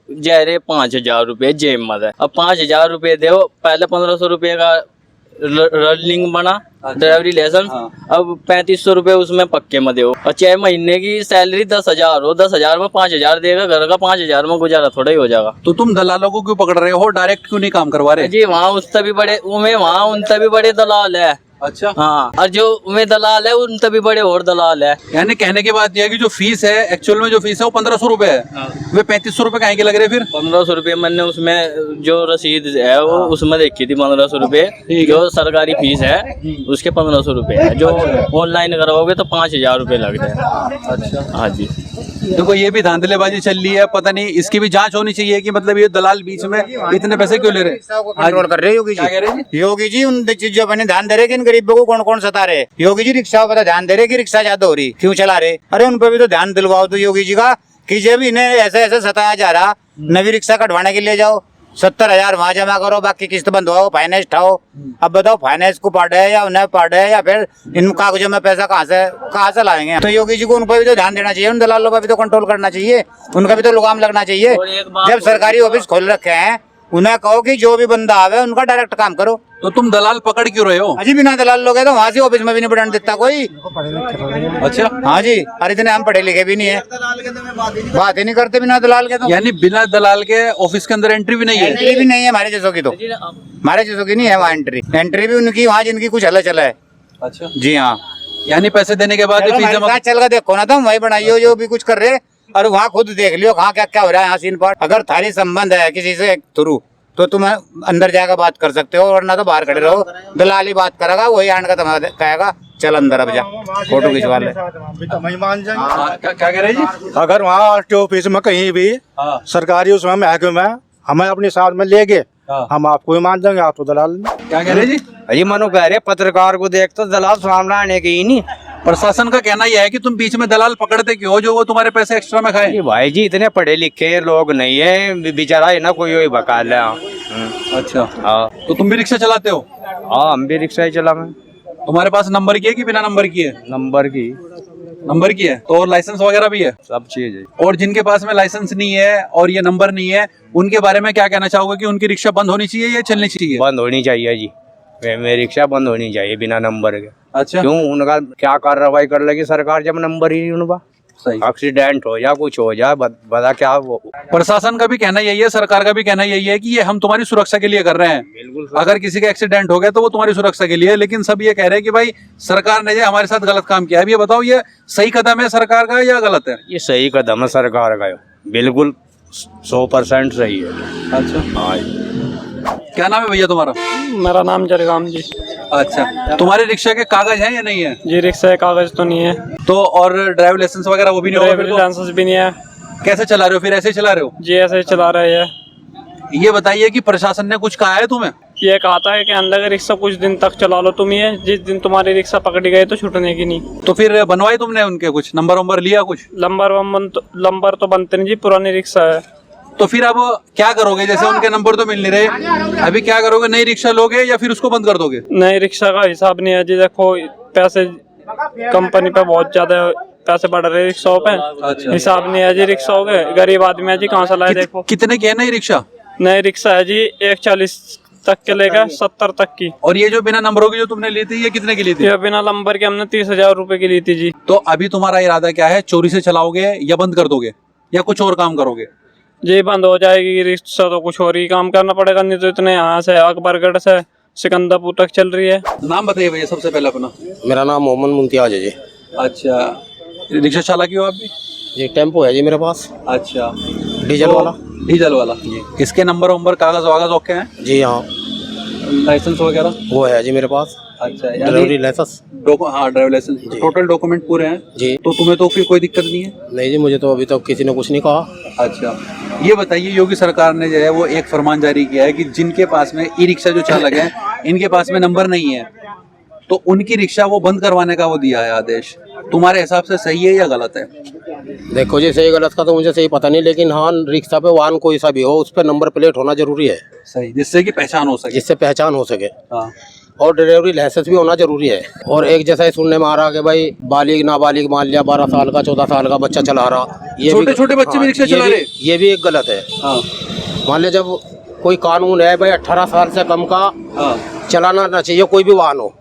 जहरे 5,000 रुपए जेब में है। अब 5,000 रुपए दो, पहले 1,500 रुपए का रनिंग बना ड्राइवरी लाइसेंस, अब 3,500 रुपए उसमें पक्के में दो। और 6 महीने की सैलरी 10,000 हो, 10,000 में 5,000 देगा, घर का 5,000 में गुजारा थोड़ा ही हो जाएगा। तो तुम दलालों को क्यों पकड़ रहे हो, डायरेक्ट क्यों नहीं काम करवा रहे? जी वहाँ उससे भी बड़े वहाँ उनसे भी बड़े दलाल है। अच्छा, हाँ, और जो उनमें दलाल है उनसे भी बड़े और दलाल है। यानी कहने की बात यह है कि जो फीस है एक्चुअल में जो फीस है वो 1,500 रुपए है, वे 3,500 रुपए कहीं के लग रहे फिर? 1,500 रुपए मैंने उसमें जो रसीद है वो उसमें देखी थी 1,500 रुपए, जो सरकारी फीस है उसके 1,500 रुपए है। जो ऑनलाइन करवाओगे तो 5,000 रुपए लग रहे हैं। अच्छा, हाँ जी। देखो ये भी धांधलेबाजी चल रही है, पता नहीं इसकी भी जांच होनी चाहिए कि मतलब ये दलाल बीच में इतने पैसे क्यों ले रहे हैं? कंट्रोल कर रहे हैं योगी क्या कह रहे जी? योगी जी उन चीजों पर ध्यान दे रहे कि इन गरीबों को कौन कौन सता रहे। योगी जी रिक्शा पर ध्यान दे रहे कि रिक्शा ज्यादा हो रही, क्यों चला रहे? अरे उन पर भी तो ध्यान दिलवाओ तो योगी जी का, कि जब इन्हें ऐसे ऐसे सताया जा रहा, नवी रिक्शा कटवाने के लिए जाओ, 70,000 वहाँ जमा करो, बाकी किस्त बंद हो, फाइनेंस उठाओ। अब बताओ फाइनेंस को पार्ट है या उन्हें पार्ट है, या फिर इन कागजों में पैसा कहाँ से लाएंगे? तो योगी जी को उन पर भी तो ध्यान देना चाहिए, उन दलालों पर भी तो कंट्रोल करना चाहिए, उनका भी तो लगाम लगना चाहिए। जब सरकारी ऑफिस खोल रखे हैं उन्हें कहो कि जो भी बंदा आवे उनका डायरेक्ट काम करो। तो तुम दलाल पकड़ क्यों रहे हो? अजी बिना दलाल लोग है तो वहाँ से ऑफिस में भी नहीं बढ़ाने देता कोई। अच्छा, हाँ जी, अरे इतने हम पढ़े लिखे भी नहीं है, बात ही नहीं करते बिना दलाल के। तो यानी बिना दलाल के ऑफिस के अंदर एंट्री भी नहीं है? एंट्री भी नहीं है हमारे जैसों की, तो हमारे जैसों की नहीं है वहाँ एंट्री भी उनकी वहाँ जिनकी कुछ हल चला है। अच्छा जी हाँ, यानी पैसे देने के बाद फीस जमा चल कर देखो ना, तुम वही बनाइयो जो भी कुछ कर रहे, और वहाँ खुद देख लियो कहाँ क्या क्या हो रहा है यहाँ सीन पर। अगर थारी संबंध है किसी से थ्रू तो तुम अंदर जाकर बात कर सकते हो, वरना तो बाहर खड़े रहो। दलाल ही बात करेगा, वही आने का तुम्हें कहेगा चल अंदर अब जा फोटो खिंचवा ले। क्या कह रहे जी? अगर वहाँ आरटीओ ऑफिस में कहीं भी सरकारी उसमें महकमे में हमें अपने साथ में ले गए, हम आपको ही मान जाएंगे, आप तो दलाल नहीं। क्या कह रहे जी? अजी मनो कह रहे पत्रकार को देख तो दलाल सामने आने के ही नहीं। प्रशासन का कहना यह है कि तुम बीच में दलाल पकड़ते क्यों, जो वो तुम्हारे पैसे एक्स्ट्रा में खाए? भाई जी इतने पढ़े लिखे लोग नहीं है, बेचारा है ना कोई बकाल है। अच्छा, हाँ, तो तुम भी रिक्शा चलाते हो? हाँ हम भी रिक्शा ही चला। मैं तुम्हारे पास नंबर की है कि बिना नंबर की है? नंबर की है। तो और लाइसेंस वगैरह भी है? सब चीज है। और जिनके पास में लाइसेंस नहीं है और ये नंबर नहीं है, उनके बारे में क्या कहना चाहोगे कि उनकी रिक्शा बंद होनी चाहिए या चलनी चाहिए? बंद होनी चाहिए जी, मेरी रिक्शा बंद होनी चाहिए बिना नंबर के। अच्छा, क्यों? उनका क्या कार्रवाई कर लेगी सरकार जब नंबर ही नहीं उनका? सही। एक्सीडेंट हो या कुछ हो जाए बता क्या वो। प्रशासन का भी कहना यही है, सरकार का भी कहना यही है कि ये हम तुम्हारी सुरक्षा के लिए कर रहे हैं। अगर किसी का एक्सीडेंट हो गया तो वो तुम्हारी सुरक्षा के लिए है, लेकिन सब ये कह रहे हैं कि भाई सरकार ने ये हमारे साथ गलत काम किया है। अब ये बताओ, ये सही कदम है सरकार का या गलत है? ये सही कदम है सरकार का, बिल्कुल 100% सही है। अच्छा, हाँ। क्या नाम है भैया तुम्हारा? मेरा नाम जरगाम जी। अच्छा, तुम्हारे रिक्शा के कागज हैं या नहीं है? जी रिक्शा के कागज तो नहीं है। तो और ड्राइविंग लाइसेंस वगैरह वो भी नहीं होगा? ड्राइविंग लाइसेंस भी नहीं है। कैसे चला रहे हो फिर? ऐसे ही चला रहे हो? जी ऐसे ही चला रहे हैं। ये बताइए कि प्रशासन ने कुछ कहा है तुम्हें? ये कहा था कि अंदर रिक्शा कुछ दिन तक चला लो तुम, ये जिस दिन तुम्हारी रिक्शा पकड़ी गई तो छूटने की नहीं। तो फिर बनवाए तुमने उनके कुछ नंबर वंबर लिया कुछ? लंबर तो बनते नहीं जी, पुरानी रिक्शा है। तो फिर अब क्या करोगे? जैसे उनके नंबर तो मिल नहीं रहे, अभी क्या करोगे? नई रिक्शा लोगे या फिर उसको बंद कर दोगे? नई रिक्शा का हिसाब नहीं है जी, देखो पैसे कंपनी पे बहुत ज्यादा पैसे बढ़ रहे रिक्शाओं पे। अच्छा। हिसाब नहीं है जी रिक्शाओं के, गरीब आदमी है जी, कहाँ से लाए? देखो कितने की है नई रिक्शा? नई रिक्शा है जी 140 तक के लेकर 70 तक की। और ये जो बिना नंबरों की जो तुमने ली थी, ये कितने की ली थी? ये बिना नंबर के हमने 30,000 रुपए की ली थी जी। तो अभी तुम्हारा इरादा क्या है? चोरी से चलाओगे या बंद कर दोगे या कुछ और काम करोगे? जी बंद हो जाएगी रिक्शा तो कुछ और ही काम करना पड़ेगा, नहीं तो इतने यहाँ से अकबरगढ़ से सिकंदरपुर तक चल रही है। नाम बताइए भैया सबसे पहले अपना। मेरा नाम मोहम्मद मुमताज है जी। अच्छा, रिक्शा चालक हो आप भी? जी टेम्पो है जी मेरे पास। अच्छा, डीजल वाला। डीजल वाला जी। इसके नंबर वंबर कागज वागज ओके हैं? जी हाँ। लाइसेंस वगैरह? वो है जी मेरे पास। अच्छा डिलीवरी लाइसेंस। हाँ ड्राइवर लाइसेंस, टोटल डॉक्यूमेंट पूरे हैं जी। तो तुम्हें तो फिर कोई दिक्कत नहीं है? नहीं जी, मुझे तो अभी तक किसी ने कुछ नहीं कहा। अच्छा, ये बताइए योगी सरकार ने जो है वो एक फरमान जारी किया है कि जिनके पास में ई रिक्शा जो चालक है इनके पास में नंबर नहीं है तो उनकी रिक्शा वो बंद करवाने का वो दिया है आदेश। तुम्हारे हिसाब से सही है या गलत है? देखो जी, सही गलत का तो मुझे सही पता नहीं, लेकिन हाँ, रिक्शा पे वाहन कोई सा भी हो उस पर नंबर प्लेट होना जरूरी है। सही, जिससे कि पहचान हो सके। जिससे पहचान हो सके। हाँ। और डिलीवरी लाइसेंस भी होना जरूरी है। और एक जैसा ही सुनने में आ रहा कि भाई बालिग नाबालिग मान लिया 12 साल का 14 साल का बच्चा चला रहा, ये छोटे छोटे बच्चे भी रिक्शा चला रहे, ये भी एक गलत है। हाँ। मान लिया जब कोई कानून है भाई 18 साल से कम का चलाना ना चाहिए, कोई भी वाहन हो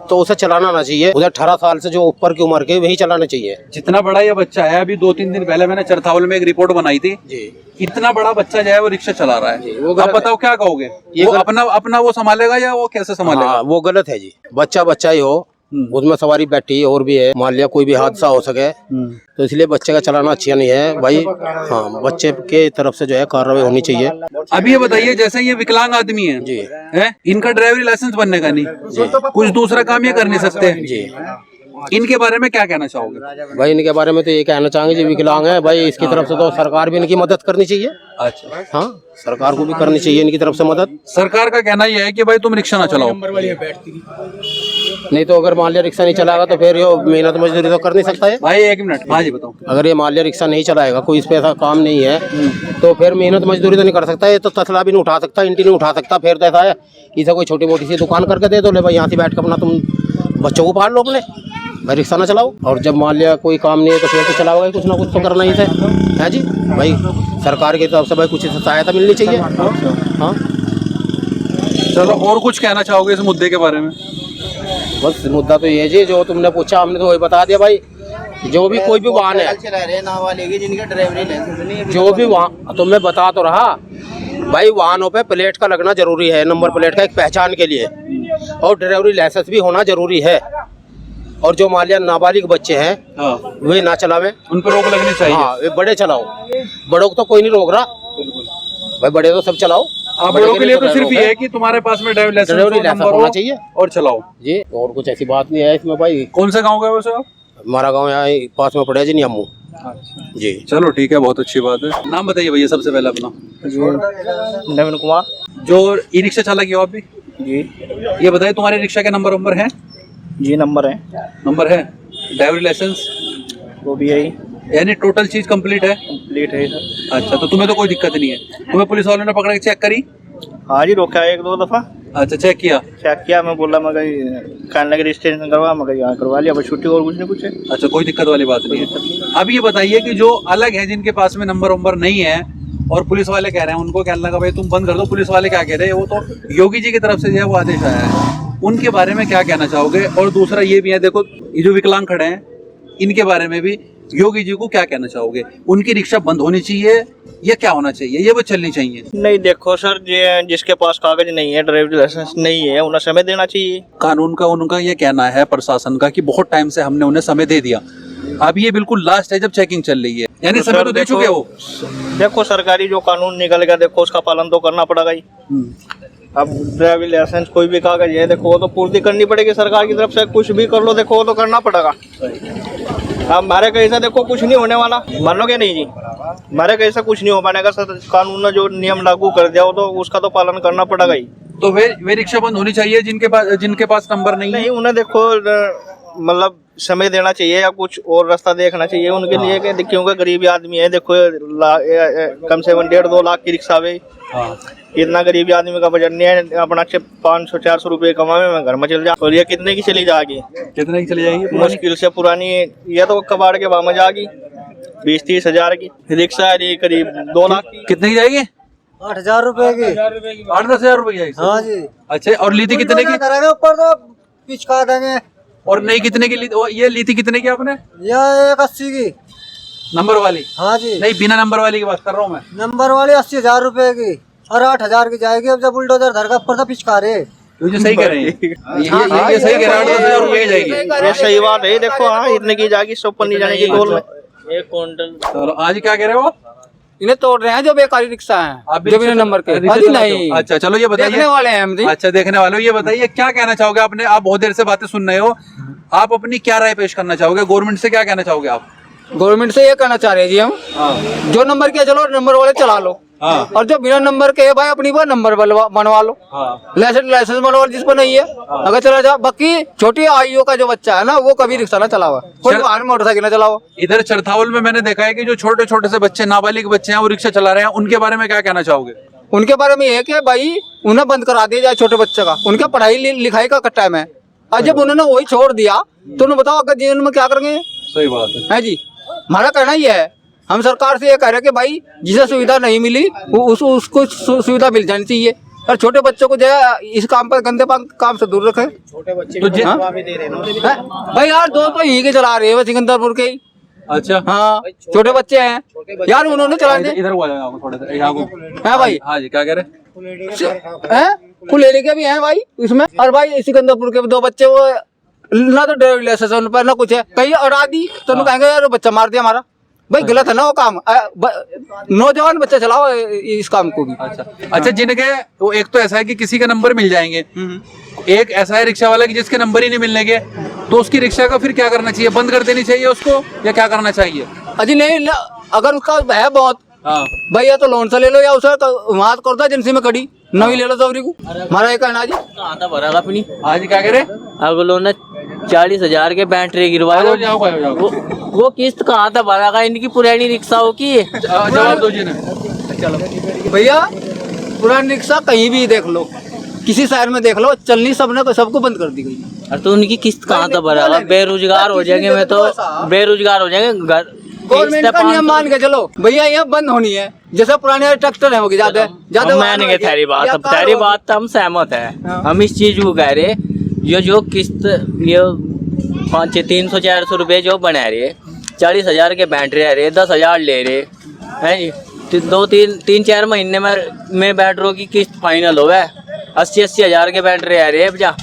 तो उसे चलाना ना चाहिए। उधर 18 साल से जो ऊपर की उम्र के वही चलाना चाहिए। जितना बड़ा ये बच्चा है, अभी 2-3 दिन पहले मैंने चरथावल में एक रिपोर्ट बनाई थी जी। इतना बड़ा बच्चा जो है वो रिक्शा चला रहा है, वो आप बताओ क्या कहोगे? वो अपना वो संभालेगा या वो कैसे संभालेगा? हाँ, वो गलत है जी। बच्चा बच्चा ही हो, उसमें सवारी बैठी और भी है, मान लिया कोई भी हादसा हो सके तो इसलिए बच्चे का चलाना अच्छा नहीं है भाई। हाँ, बच्चे के तरफ से जो है कार्रवाई होनी चाहिए। अभी ये बताइए, जैसे ये विकलांग आदमी है जी, है इनका ड्राइवरी लाइसेंस बनने का नहीं, कुछ दूसरा काम ये कर नहीं सकते जी, इनके बारे में क्या कहना चाहोगे? भाई इनके बारे में तो ये कहना चाहेंगे जी, विकलांग है भाई, इसकी तरफ से तो सरकार भी इनकी मदद करनी चाहिए। अच्छा, हाँ, सरकार को भी करनी चाहिए इनकी तरफ से मदद। सरकार का कहना यह है कि भाई तुम रिक्शा ना चलाओ। नहीं तो अगर मान लिया रिक्शा नहीं चलाएगा तो फिर ये मेहनत मजदूरी तो कर नहीं सकता है भाई। 1 मिनट, हाँ जी बताओ। अगर ये मान लिया रिक्शा नहीं चलाएगा, कोई इस पे ऐसा काम नहीं है तो फिर मेहनत मजदूरी तो नहीं कर सकता। ये तो तसला भी नहीं उठा सकता, इंटी नहीं उठा सकता। फिर तो ऐसा है, इसे कोई छोटी मोटी सी दुकान करके दे दो, ले भाई यहाँ से बैठ कर अपना तुम बच्चों को पाल लो अपने, भाई रिक्शा ना चलाओ। और जब मान लिया कोई काम नहीं है तो फिर तो चलाओगे, कुछ ना कुछ तो करना ही है जी भाई। सरकार की तरफ से भाई कुछ सहायता मिलनी चाहिए। हाँ, चलो, और कुछ कहना चाहोगे इस मुद्दे के बारे में? बस मुद्दा तो ये जी, जो तुमने पूछा हमने तो वही बता दिया भाई। जो भी कोई भी वाहन है, चला रहे नाबालिग जिनका ड्राइवरी लाइसेंस नहीं है, जो भी वाहन, तो मैं बता तो रहा भाई, वाहनों पे प्लेट का लगना जरूरी है, नंबर प्लेट का, एक पहचान के लिए। और डिलीवरी लाइसेंस भी होना जरूरी है। और जो मान लिया नाबालिग बच्चे हैं वे ना चलावे, उन पर रोक लगनी चाहिए। हाँ, वे बड़े चलाओ, बड़ों को तो कोई नहीं रोक रहा भाई, बड़े तो सब चलाओ। बड़ों के लिए तो सिर्फ ये है कि तुम्हारे पास में ड्राइविंग लाइसेंस होना चाहिए और चलाओ जी। और कुछ ऐसी बात नहीं है इसमें भाई। कौन सा गाँव का वैसे आप? हमारा गाँव यहाँ पास में पड़े जी, नियमू जी। चलो ठीक है, बहुत अच्छी बात है। नाम बताइए भैया सबसे पहले अपना। नवीन कुमार। जो ई रिक्शा चालक हो आप भी जी। ये बताइए, तुम्हारे रिक्शा के नंबर है? जी, नंबर है। ड्राइवरी लाइसेंस वो भी है, यानी टोटल चीज कंप्लीट है? कंप्लीट है सर। अच्छा, तो तुम्हें तो कोई दिक्कत नहीं है? तुम्हें पुलिस वालों ने पकड़ के चेक करी? हाँ जी, रोका है 1-2 दफा। अच्छा, चेक किया? मैं बोला, मैं कहने लगे रजिस्ट्रेशन करवा, मैं यहाँ करवा लिया, बस छुट्टी और कुछ नहीं पूछे। अच्छा, कोई दिक्कत वाली बात नहीं है। अब ये बताइए कि जो अलग है, जिनके पास में नंबर नहीं है और पुलिस वाले कह रहे हैं, उनको कहने लगा भाई तुम बंद कर दो, पुलिस वाले क्या कह रहे हैं, वो तो योगी जी की तरफ से जो है वो आदेश आया है, उनके बारे में क्या कहना चाहोगे? और दूसरा ये भी है, देखो ये जो विकलांग खड़े हैं इनके बारे में भी योगी जी को क्या कहना चाहोगे? उनकी रिक्शा बंद होनी चाहिए या क्या होना चाहिए, ये वो चलनी चाहिए? नहीं, देखो सर, जिसके पास कागज नहीं है, ड्राइविंग लाइसेंस नहीं है, उन्हें समय देना चाहिए। कानून का उनका ये कहना है, प्रशासन का, कि बहुत टाइम से हमने उन्हें समय दे दिया, अब ये बिल्कुल लास्ट है जब चेकिंग चल रही है, यानी समय तो दे चुके हो। देखो, सरकारी जो कानून निकल गया, देखो उसका पालन तो करना पड़ेगा ही। अब ड्राइविंग लाइसेंस कोई भी कागज है, देखो वो तो पूर्ति करनी पड़ेगी सरकार की तरफ से। कुछ भी कर लो, देखो वो तो करना पड़ेगा। अब हमारे कहीं से देखो कुछ नहीं होने वाला, मान लो क्या नहीं जी, हमारे कहीं से कुछ नहीं हो पाएगा। कानून ने जो नियम लागू कर दिया, वो तो उसका तो पालन करना पड़ेगा ही। तो वे रिक्शा बंद होनी चाहिए जिनके पास नंबर नहीं है? उन्हें देखो मतलब समय देना चाहिए या कुछ और रास्ता देखना चाहिए उनके लिए, कि क्योंकि गरीब आदमी है। देखो कम से कम 1.5-2 लाख की रिक्शा है। इतना गरीबी आदमी का बजट नहीं है, अपना 500-400 रुपये कमावे में घर में चल जा। और ये कितने की चली जाएगी? कितने की चली जाएगी? मुश्किल से पुरानी, ये तो कबाड़ के भाव में जाएगी 20-30 हजार की रिक्शा है, करीब 2 लाख की। कितने की जाएगी? 8,000 रुपए की। 8-10 हजार रुपए की? हाँ जी। अच्छा, और लीथी कितने की? ऊपर तो पिचका देंगे। और नई कितने की ये लीथी कितने की आपने? यह 80 की नंबर वाली? हाँ जी। नहीं, बिना नंबर वाली की बात कर रहा हूँ मैं। नंबर वाली 80,000 रुपए की और 8,000 की जाएगी। अब जब बुलडोजर धर का ऊपर पिचका रहे, तो सही कह रहे हैं, ये सही कह रहे हैं, 8,000 रुपए की जाएगी। ये सही बात है। देखो हाँ, इतने की जाएगी, 100 नहीं जाने की गोल में 1 क्विंटल। चलो, आज क्या कह रहे हो? इन्हें तोड़ रहे हैं जो बेकारी रिक्शा है, आप जो बिना नंबर के। रिक्शा अजी चलाते हो? नहीं, अच्छा चलो ये बताइए, देखने वाले हैं हम जी। अच्छा देखने वाले हो, ये बताइए क्या कहना चाहोगे आपने, आप बहुत देर से बातें सुन रहे हो, आप अपनी क्या राय पेश करना चाहोगे, गवर्नमेंट से क्या कहना चाहोगे आप? गवर्नमेंट से ये कहना चाह रहे हैं जी हम, जो नंबर के चलो नंबर वाले चला लो, और जो बिना नंबर के है भाई अपनी बार नंबर बनवा लो, लाइसेंस बनवा लो जिस पर नहीं है, अगर चला जाओ। बाकी छोटी आयु का जो बच्चा है ना वो कभी रिक्शा ना चलावा, कोई वाहन मोटरसाइकिल ना चलावा। इधर चरथावल में मैंने देखा है कि जो छोटे छोटे से बच्चे, नाबालिग बच्चे हैं वो रिक्शा चला रहे हैं, उनके बारे में क्या कहना चाहोगे? उनके बारे में ये कि भाई उन्हें बंद करा दिया जाए छोटे बच्चे का, उनके पढ़ाई लिखाई का टाइम है, और जब उन्होंने वही छोड़ दिया तो उन्हें बताओ अगर जीवन में क्या करेंगे। सही बात है जी, हमारा कहना ही है, हम सरकार से ये कह रहे हैं कि भाई जिसे सुविधा नहीं मिली उसको सुविधा मिल जानी चाहिए, और छोटे बच्चों को जो है इस काम पर गंदे काम से दूर रखें। छोटे बच्चे तो भाई यार दो तो यही के चला रहे हैं सिकंदरपुर के ही। अच्छा हाँ छोटे बच्चे हैं यार, उन्होंने चला दिया। इधर हुआ जाएगा थोड़ा सा यहाँ को। है भाई, हाँ जी क्या कह रहे? कुलेरी के भी हैं भाई इसमें, और भाई सिकंदरपुर के दो बच्चे, वो ना तो ड्राइविंग लाइसेंस उन पर ना कुछ है, कहीं अड़ा दी तो उन्हें कहेंगे यार बच्चा मार दिया हमारा। भाई गलत है ना वो काम, नौजवान बच्चे चलाओ इस काम को भी। अच्छा जिनके वो एक तो ऐसा है कि किसी का नंबर मिल जाएंगे, एक ऐसा है रिक्शा वाला कि जिसके नंबर ही नहीं मिलने के, तो उसकी रिक्शा का फिर क्या करना चाहिए, बंद कर देनी चाहिए उसको या क्या करना चाहिए? अजी नहीं, अगर उसका है बहुत भैया तो लोन से ले लो, या उसे वहां कर दो एजेंसी में खड़ी नवी ले लो सवरी को। हमारा एक कहना जी कहाँ था भरा अपनी। हाँ जी क्या कह रहे? अगलो ने 40,000 के बैटरी गिरवाए, वो किस्त कहाँ था भरा का, इनकी पुरानी रिक्शाओं की। जवाब दो जी ने। भैया पुरानी रिक्शा कहीं भी देख लो, किसी शहर में देख लो, चलनी सबको बंद कर दी गई। अरे तो उनकी किस्त कहाँ था भरा का, बेरोजगार हो जाएंगे, मैं तो बेरोजगार हो जाएंगे। घर गवर्नमेंट का नियम मान के चलो भैया, ये बंद होनी है, जैसे पुराने ट्रैक्टर है होगी ज्यादा मैंने तेरी बात तो हम सहमत है, हम इस चीज को कह रहे, ये जो किस्त ये 300 400 रुपए जो बना रहे, 40,000 के बैटरी आ रहे, 10,000 ले रहे हैं जी, 2-3-4 महीने में बैटरों की किस्त फाइनल हो है, 80-80 हजार के बैटरी आ रहे हैं जा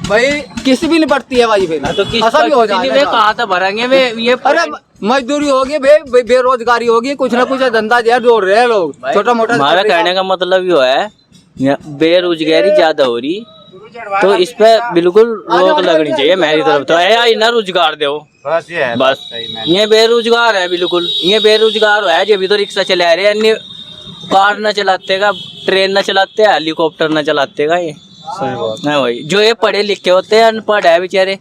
भाई, किस्त भी नहीं पड़ती है भाई, तो किस्त भी हो जाएगा, कहाँ था भरेंगे वे ये। अरे मजदूरी होगी, बेरोजगारी होगी, कुछ ना कुछ धंधा जोड़ रहे हैं लोग, छोटा मोटा। हमारा कहने का मतलब ये है, बेरोजगारी ज्यादा हो रही, तो इस पे बिल्कुल रोक लगनी चाहिए मेरी तरफ तो। ना रोजगार दो बस, ये बेरोजगार है बिल्कुल, ये बेरोजगार है जब भी तो रिक्शा चला रहे, अन्य कार न चलाते का, ट्रेन न चलाते, हेलीकॉप्टर न चलाते का, ये सही बात है भाई। जो ये पढ़े लिखे होते हैं, अनपढ़ है बेचारे,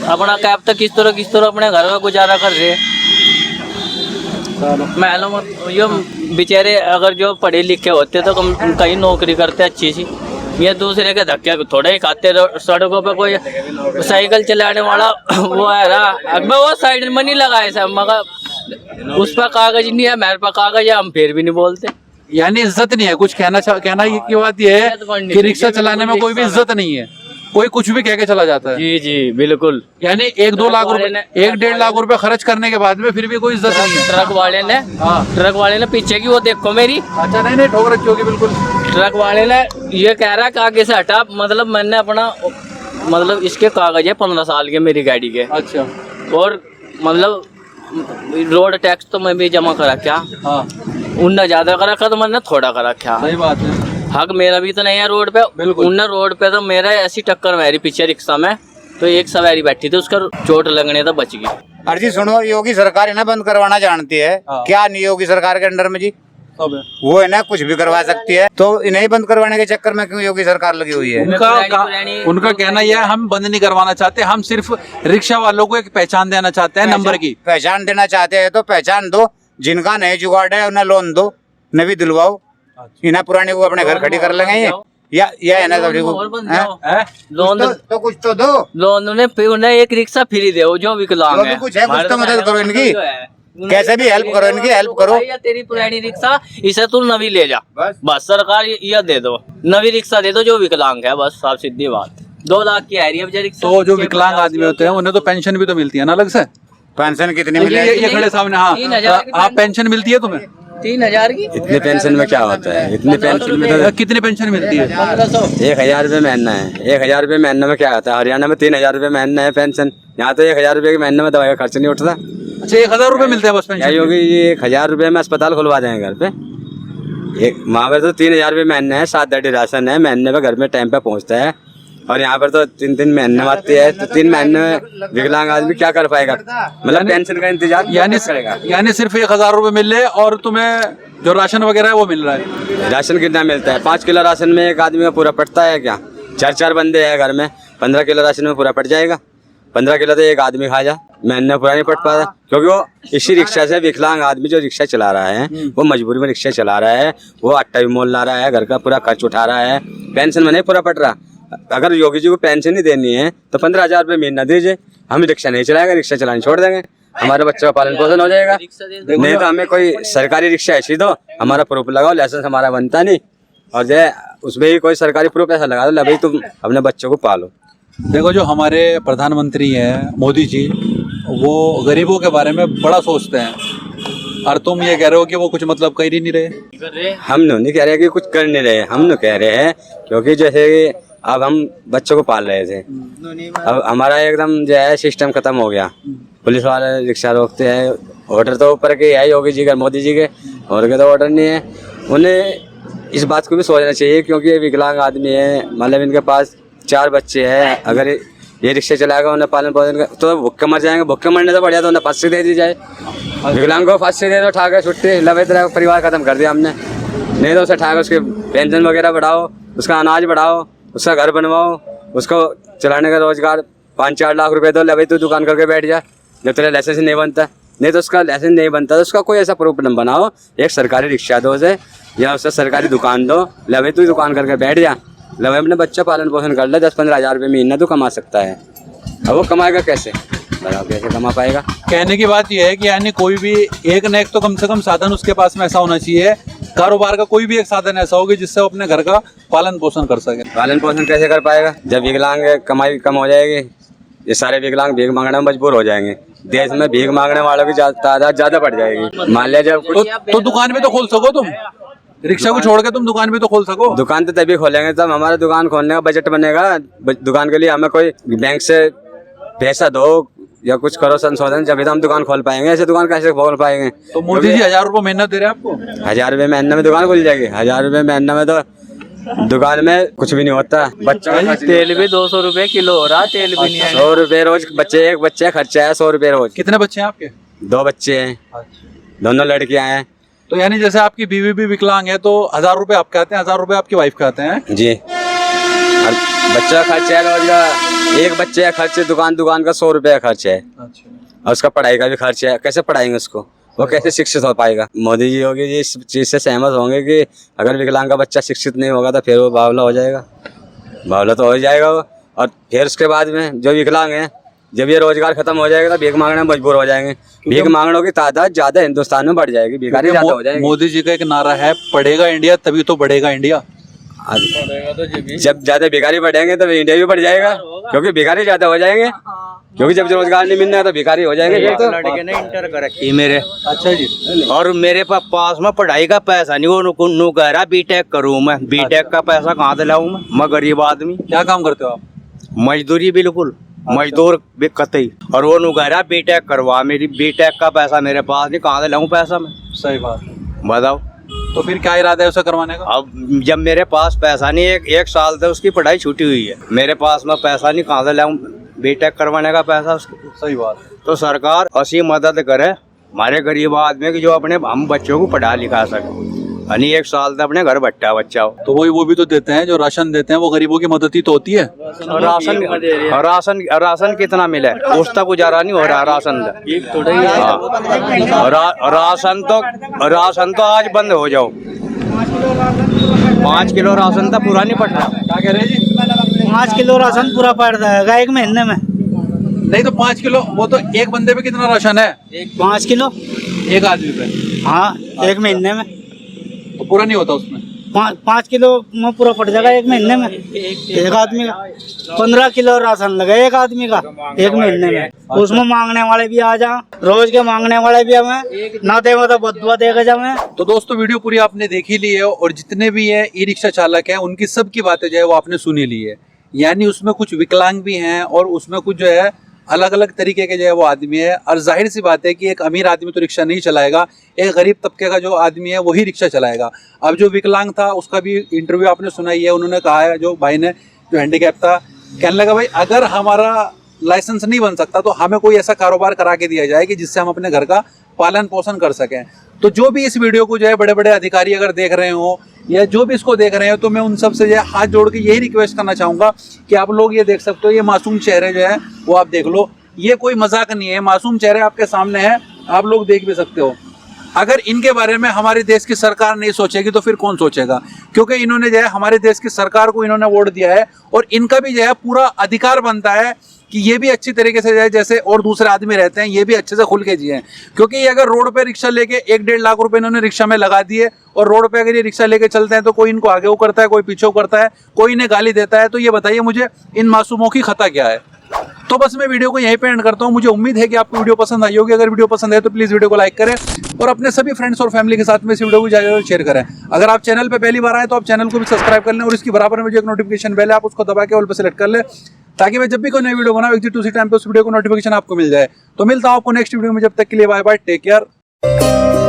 अपना कैब तक किस तरह अपने घर का गुजारा कर रहे हैं। मालूम यो बेचारे अगर जो पढ़े लिखे होते तो कहीं नौकरी करते अच्छी सी, ये दूसरे के धक्के थोड़े ही खाते। सड़कों पे कोई साइकिल चलाने वाला वो है रहा, वो साइड में नहीं लगाए सब, मगर उस पर कागज नहीं है, मेरे पर कागज है, हम फिर भी नहीं बोलते। यानी इज्जत नहीं है, कुछ कहना की बात ये है कि रिक्शा चलाने में कोई भी इज्जत नहीं है, कोई कुछ भी कह के चला जाता है। जी जी बिल्कुल, यानी 1-2 लाख रुपए, 1-1.5 लाख रुपए खर्च करने के बाद में फिर भी कोई इज्जत नहीं है। ट्रक वाले ने पीछे की वो देखो मेरी, अच्छा नहीं ठोक रखी होगी बिल्कुल। ट्रक वाले ने ये कह रहा है कि आगे से हटा, मतलब मैंने अपना मतलब इसके कागज है 15 साल के मेरी गाड़ी के। अच्छा, और मतलब रोड टैक्स तो मैं भी जमा करा क्या, उनने ज्यादा करा था तो मैंने थोड़ा करा क्या। सही बात है, हक मेरा भी तो नहीं है रोड पे, उनने रोड पे तो मेरा ऐसी टक्कर मारी पीछे रिक्शा में, तो एक सवारी बैठी थी उसका चोट लगने तो बच गई। अर्जी सुनो, योगी सरकार इन्हें बंद करवाना जानती है, क्या नहीं योगी सरकार के अंडर में जी, वो इन्हें कुछ भी करवा सकती है, तो इन्हें बंद करवाने के चक्कर में क्यों योगी सरकार लगी हुई है? उनका कहना यह है हम बंद नहीं करवाना चाहते, हम सिर्फ रिक्शा वालों को एक पहचान देना चाहते हैं, नंबर की पहचान देना चाहते हैं तो पहचान दो, जिनका नहीं जुगाड़ है उन्हें लोन दो, नवी दिलवाओ, इन्हें पुराने को अपने घर खड़ी कर लेंगे, या है ना सभी को लोन तो कुछ तो दो, लोन उन्हें एक रिक्शा फ्री दो जो विकलांग है, कुछ है कुछ तो मदद करो इनकी, कैसे भी हेल्प करो इनकी, हेल्प करो। तेरी पुरानी रिक्शा इसे तू नवी ले जा, बस सरकार ये दे दो, नवी रिक्शा दे दो जो विकलांग है, बस साफ सीधी बात। 2 लाख की आ रही है रिक्शा। तो जो विकलांग आदमी होते हैं उन्हें तो पेंशन भी तो मिलती है ना अलग से? पेंशन कितनी मिलेगी? ये खड़े सामने, हाँ आप पेंशन मिलती है तुम्हें? 3,000 की। इतने पेंशन में क्या होता है, इतने पेंशन में तो कितनी पेंशन मिलती है? 1,000 रुपये महीना है। 1,000 रुपये महीने में क्या होता है? हरियाणा में 3,000 रुपये महीना है पेंशन, यहाँ तो 1,000 रुपये के महीने में दवाई का खर्च नहीं उठता। अच्छा 1000 रुपए मिलते हैं बस क्या पेंशन? योगी जी 1000 रुपये में अस्पताल खुलवा देंगे घर पे। एक वहाँ पर तो 3000 रुपये महीने है, 7 दाढ़ी राशन है, महीने पे घर में टाइम पे पहुँचता है। और यहाँ पर तो 3 महीने आती है, तो 3 महीने में विकलांग आदमी क्या कर पाएगा? मतलब पेंशन का इंतजार करेगा। यानी सिर्फ 1000 रुपए मिल रहे और तुम्हें जो राशन वगैरह है वो मिल रहा है। राशन कितना मिलता है? 5 किलो राशन में एक आदमी का पूरा पड़ता है क्या? 4 बंदे हैं घर में, 15 किलो राशन में पूरा पड़ जाएगा। 15 किलो तो एक आदमी खा जा, महीने पूरा नहीं पड़ पाता। क्योंकि वो इसी रिक्शा से विकलांग आदमी जो रिक्शा चला रहा है वो मजबूरी में रिक्शा चला रहा है, वो आटा भी मोल ला रहा है, घर का पूरा खर्च उठा रहा है, पेंशन में नहीं पूरा पड़ रहा। अगर योगी जी को पेंशन नहीं देनी है तो 15,000 रुपये महीना दीजिए, हम रिक्शा नहीं चलाएंगे, रिक्शा चलाने छोड़ देंगे, हमारे बच्चों का पालन पोषण हो जाएगा। नहीं तो हमें कोई सरकारी रिक्शा ऐसी दो, हमारा प्रूफ लगाओ, लाइसेंस हमारा बनता नहीं, और जो उसमें ही कोई सरकारी प्रूफ ऐसा लगा दो, भाई तुम अपने बच्चों को पालो। देखो जो हमारे प्रधानमंत्री हैं मोदी जी, वो गरीबों के बारे में बड़ा सोचते हैं, और तुम ये कह रहे हो कि वो कुछ मतलब कर ही नहीं रहे। हम नहीं कह रहे कि कुछ कर नहीं रहे, हम कह रहे हैं क्योंकि जैसे अब हम बच्चों को पाल रहे थे, अब हमारा एकदम जो है सिस्टम खत्म हो गया। पुलिस वाले रिक्शा रोकते हैं, ऑर्डर तो ऊपर के है योगी जी का, मोदी जी के, और के तो ऑर्डर नहीं है। उन्हें इस बात को भी सोचना चाहिए क्योंकि ये विकलांग आदमी है, मतलब इनके पास 4 बच्चे हैं, अगर ये रिक्शा चलाएगा उन्हें पालन पोषण तो भूखे मर जाएंगे। भूखे मरने से बढ़िया तो उन्हें फांसी दे दी जाए, विकलांग को फांसी दे दो, उठा के छुट्टी, लवे तरह परिवार खत्म कर दिया हमने। नहीं तो उसे उठा के उसके पेंशन वगैरह बढ़ाओ, उसका अनाज बढ़ाओ, उसका घर बनवाओ, उसको चलाने का रोजगार 5-4 लाख रुपए दो, ले तू दुकान करके बैठ जा, जब तेरा लाइसेंस नहीं बनता। नहीं तो उसका लाइसेंस नहीं बनता तो उसका कोई ऐसा प्रूफ न बनाओ, एक सरकारी रिक्शा दो उसे, या उससे सरकारी दुकान दो, ले तू दुकान करके बैठ जा, ले अपने बच्चा पालन पोषण कर ले। 10-15 हज़ार रुपये महीना तो कमा सकता है। अब वो कमाएगा कैसे? बताओ कैसे कमा पाएगा? कहने की बात यह है कि यानी कोई भी एक न एक तो कम से कम साधन उसके पास में ऐसा होना चाहिए, कारोबार का कोई भी एक साधन ऐसा होगा जिससे वो अपने घर का पालन पोषण कर सके। पालन पोषण कैसे कर पाएगा? जब विकलांग कमाई कम हो जाएगी, ये सारे विकलांग भीख मांगने में मजबूर हो जाएंगे, देश में भीख मांगने वालों की तादाद ज्यादा बढ़ जाएगी। मान लिया जब तो दुकान भी तो खोल सको तुम, रिक्शा को छोड़ के तुम दुकान भी तो खोल सको। दुकान तो तभी खोलेंगे तब हमारा दुकान खोलने का बजट बनेगा। दुकान के लिए हमें कोई बैंक से पैसा दो या कुछ करो संशोधन, जब तो हम दुकान खोल पाएंगे, ऐसे दुकान कैसे खोल पाएंगे? तो मोदी जी 1000 रुपये महीना दे रहे हैं आपको? 1000 रुपये महीने में दुकान खुल जाएगी? 1000 रुपये महीने में तो दुकान में कुछ भी नहीं होता। बच्चा तेल भी 200 रुपए किलो हो रहा, तेल भी नहीं है। 100 रुपये रोज बच्चे, एक बच्चे खर्चा है 100 रुपये रोज। कितने बच्चे हैं आपके? 2 बच्चे हैं, दोनों लड़कियां हैं। तो यानी जैसे आपकी बीवी भी विकलांग है तो 1000 रुपये आपके आते हैं, 1000 रुपये आपकी वाइफ के आते हैं जी। और बच्चा खर्चा है रोज का, एक बच्चे का खर्च, दुकान का 100 रुपये का खर्च है, और उसका पढ़ाई का भी खर्च है। कैसे पढ़ाएंगे उसको? वो कैसे शिक्षित हो पाएगा? मोदी जी होगी जी इस चीज़ से सहमत होंगे कि अगर विकलांग का बच्चा शिक्षित नहीं होगा तो फिर वो बावला हो जाएगा, बावला तो हो जाएगा वो। और फिर उसके बाद में जो विकलांग हैं, जब ये रोजगार खत्म हो जाएगा तो भीख मांगने में मजबूर हो जाएंगे। भीख मांगने की तादाद ज्यादा हिंदुस्तान में बढ़ जाएगी, भिखारी ज्यादा हो जाएंगे। मोदी जी का एक नारा है, पढ़ेगा इंडिया तभी तो बढ़ेगा इंडिया। जब ज्यादा भिखारी बढ़ेंगे तो इंडिया भी बढ़ जाएगा, क्योंकि भिखारी ज्यादा हो जाएंगे, क्योंकि जब रोजगार नहीं मिलना है तो भिखारी हो जाएंगे। तो लड़के ने इंटर कर रखी मेरे। अच्छा जी। और मेरे पास में पढ़ाई का पैसा नहीं, वो नु कह रहा बीटेक करूँ मैं, बीटेक का पैसा कहाँ से लाऊं मैं गरीब आदमी। क्या काम करते हो आप? मजदूरी, बिल्कुल मजदूर भी कतई। और वो नु कह रहा बीटेक करवा, मेरी बीटेक का पैसा मेरे पास नहीं, कहाँ से लाऊं पैसा मैं? सही बात। बताओ तो फिर क्या इरादा है उसे करवाने का? अब जब मेरे पास पैसा नहीं, एक साल से उसकी पढ़ाई छूटी हुई है, मेरे पास में पैसा नहीं, कहाँ से लाऊं बीटेक करवाने का पैसा उसको? सही बात। तो सरकार ऐसी मदद करे हमारे गरीब आदमी की, जो अपने हम बच्चों को पढ़ा लिखा सके, यानी 1 साल तक अपने घर बच्चा हो। तो वो भी तो देते हैं, जो राशन देते हैं वो गरीबों की मदद ही तो होती है। राशन कितना मिले उसका गुजारा नहीं हो रहा। राशन तो आज बंद हो जाओ, 5 किलो राशन तो पूरा नहीं पड़ रहा। क्या कह रहे हैं जी? 5 किलो राशन पूरा पड़ जाएगा 1 महीने में। नहीं तो 5 किलो, वो तो एक बंदे पे कितना राशन है? 5 किलो एक आदमी पे। हाँ, 1 महीने में तो पूरा नहीं होता उसमें। 5 किलो में पूरा पड़ जाएगा 1 महीने में एक आदमी का। 15 किलो राशन लगा 1 आदमी का 1 महीने में। उसमें मांगने वाले भी आ जाए, रोज के मांगने वाले भी हमें ना दे तो बदुआ देगा जाए। तो दोस्तों वीडियो पूरी आपने देख ही ली है, और जितने भी है ई रिक्शा चालक है उनकी सबकी बातें जो है वो आपने सुनी ली है। यानी उसमें कुछ विकलांग भी हैं और उसमें कुछ जो है अलग अलग तरीके के जो है वो आदमी है। और जाहिर सी बात है कि एक अमीर आदमी तो रिक्शा नहीं चलाएगा, एक गरीब तबके का जो आदमी है वही रिक्शा चलाएगा। अब जो विकलांग था उसका भी इंटरव्यू आपने सुना ही है, उन्होंने कहा है, जो भाई ने, जो हैंडीकैप था, कहने लगा भाई अगर हमारा लाइसेंस नहीं बन सकता तो हमें कोई ऐसा कारोबार करा के दिया जाए कि जिससे हम अपने घर का पालन पोषण कर सकें। तो जो भी इस वीडियो को जो है बड़े बड़े अधिकारी अगर देख रहे हो या जो भी इसको देख रहे हो, तो मैं उन सब से जो है हाथ जोड़ के यही रिक्वेस्ट करना चाहूँगा कि आप लोग ये देख सकते हो, ये मासूम चेहरे जो है वो आप देख लो, ये कोई मजाक नहीं है, मासूम चेहरे आपके सामने हैं, आप लोग देख भी सकते हो। अगर इनके बारे में हमारे देश की सरकार नहीं सोचेगी तो फिर कौन सोचेगा, क्योंकि इन्होंने जो है हमारे देश की सरकार को इन्होंने वोट दिया है और इनका भी जो है पूरा अधिकार बनता है कि ये भी अच्छी तरीके से जाए, जैसे और दूसरे आदमी रहते हैं, ये भी अच्छे से खुल के जिए। क्योंकि ये अगर रोड पे रिक्शा लेके 1-1.5 लाख रुपए इन्होंने रिक्शा में लगा दिए और रोड पे अगर ये रिक्शा लेके चलते हैं तो कोई इनको आगे करता है, कोई पीछे करता है, कोई इन्हें गाली देता है, तो ये बताइए मुझे इन मासूमों की खता क्या है। तो बस मैं वीडियो को यहीं पे एंड करता हूँ। मुझे उम्मीद है कि आपको वीडियो पसंद आई होगी। अगर वीडियो पसंद है तो प्लीज़ वीडियो को लाइक करें और अपने सभी फ्रेंड्स और फैमिली के साथ में इस वीडियो को ज़्यादा शेयर करें। अगर आप चैनल पे पहली बार आए तो आप चैनल को भी सब्सक्राइब कर लें और इसकी बराबर में जो एक नोटिफिकेशन बेल है आप उसको दबा के ऑल पे सेलेक्ट कर लें, ताकि मैं जब भी कोई नई वीडियो बनाऊँ एग्जैक्ट उसी टाइम पे उस वीडियो को नोटिफिकेशन आपको मिल जाए। तो मिलता हूँ आपको नेक्स्ट वीडियो में, जब तक के लिए बाय बाय, टेक केयर।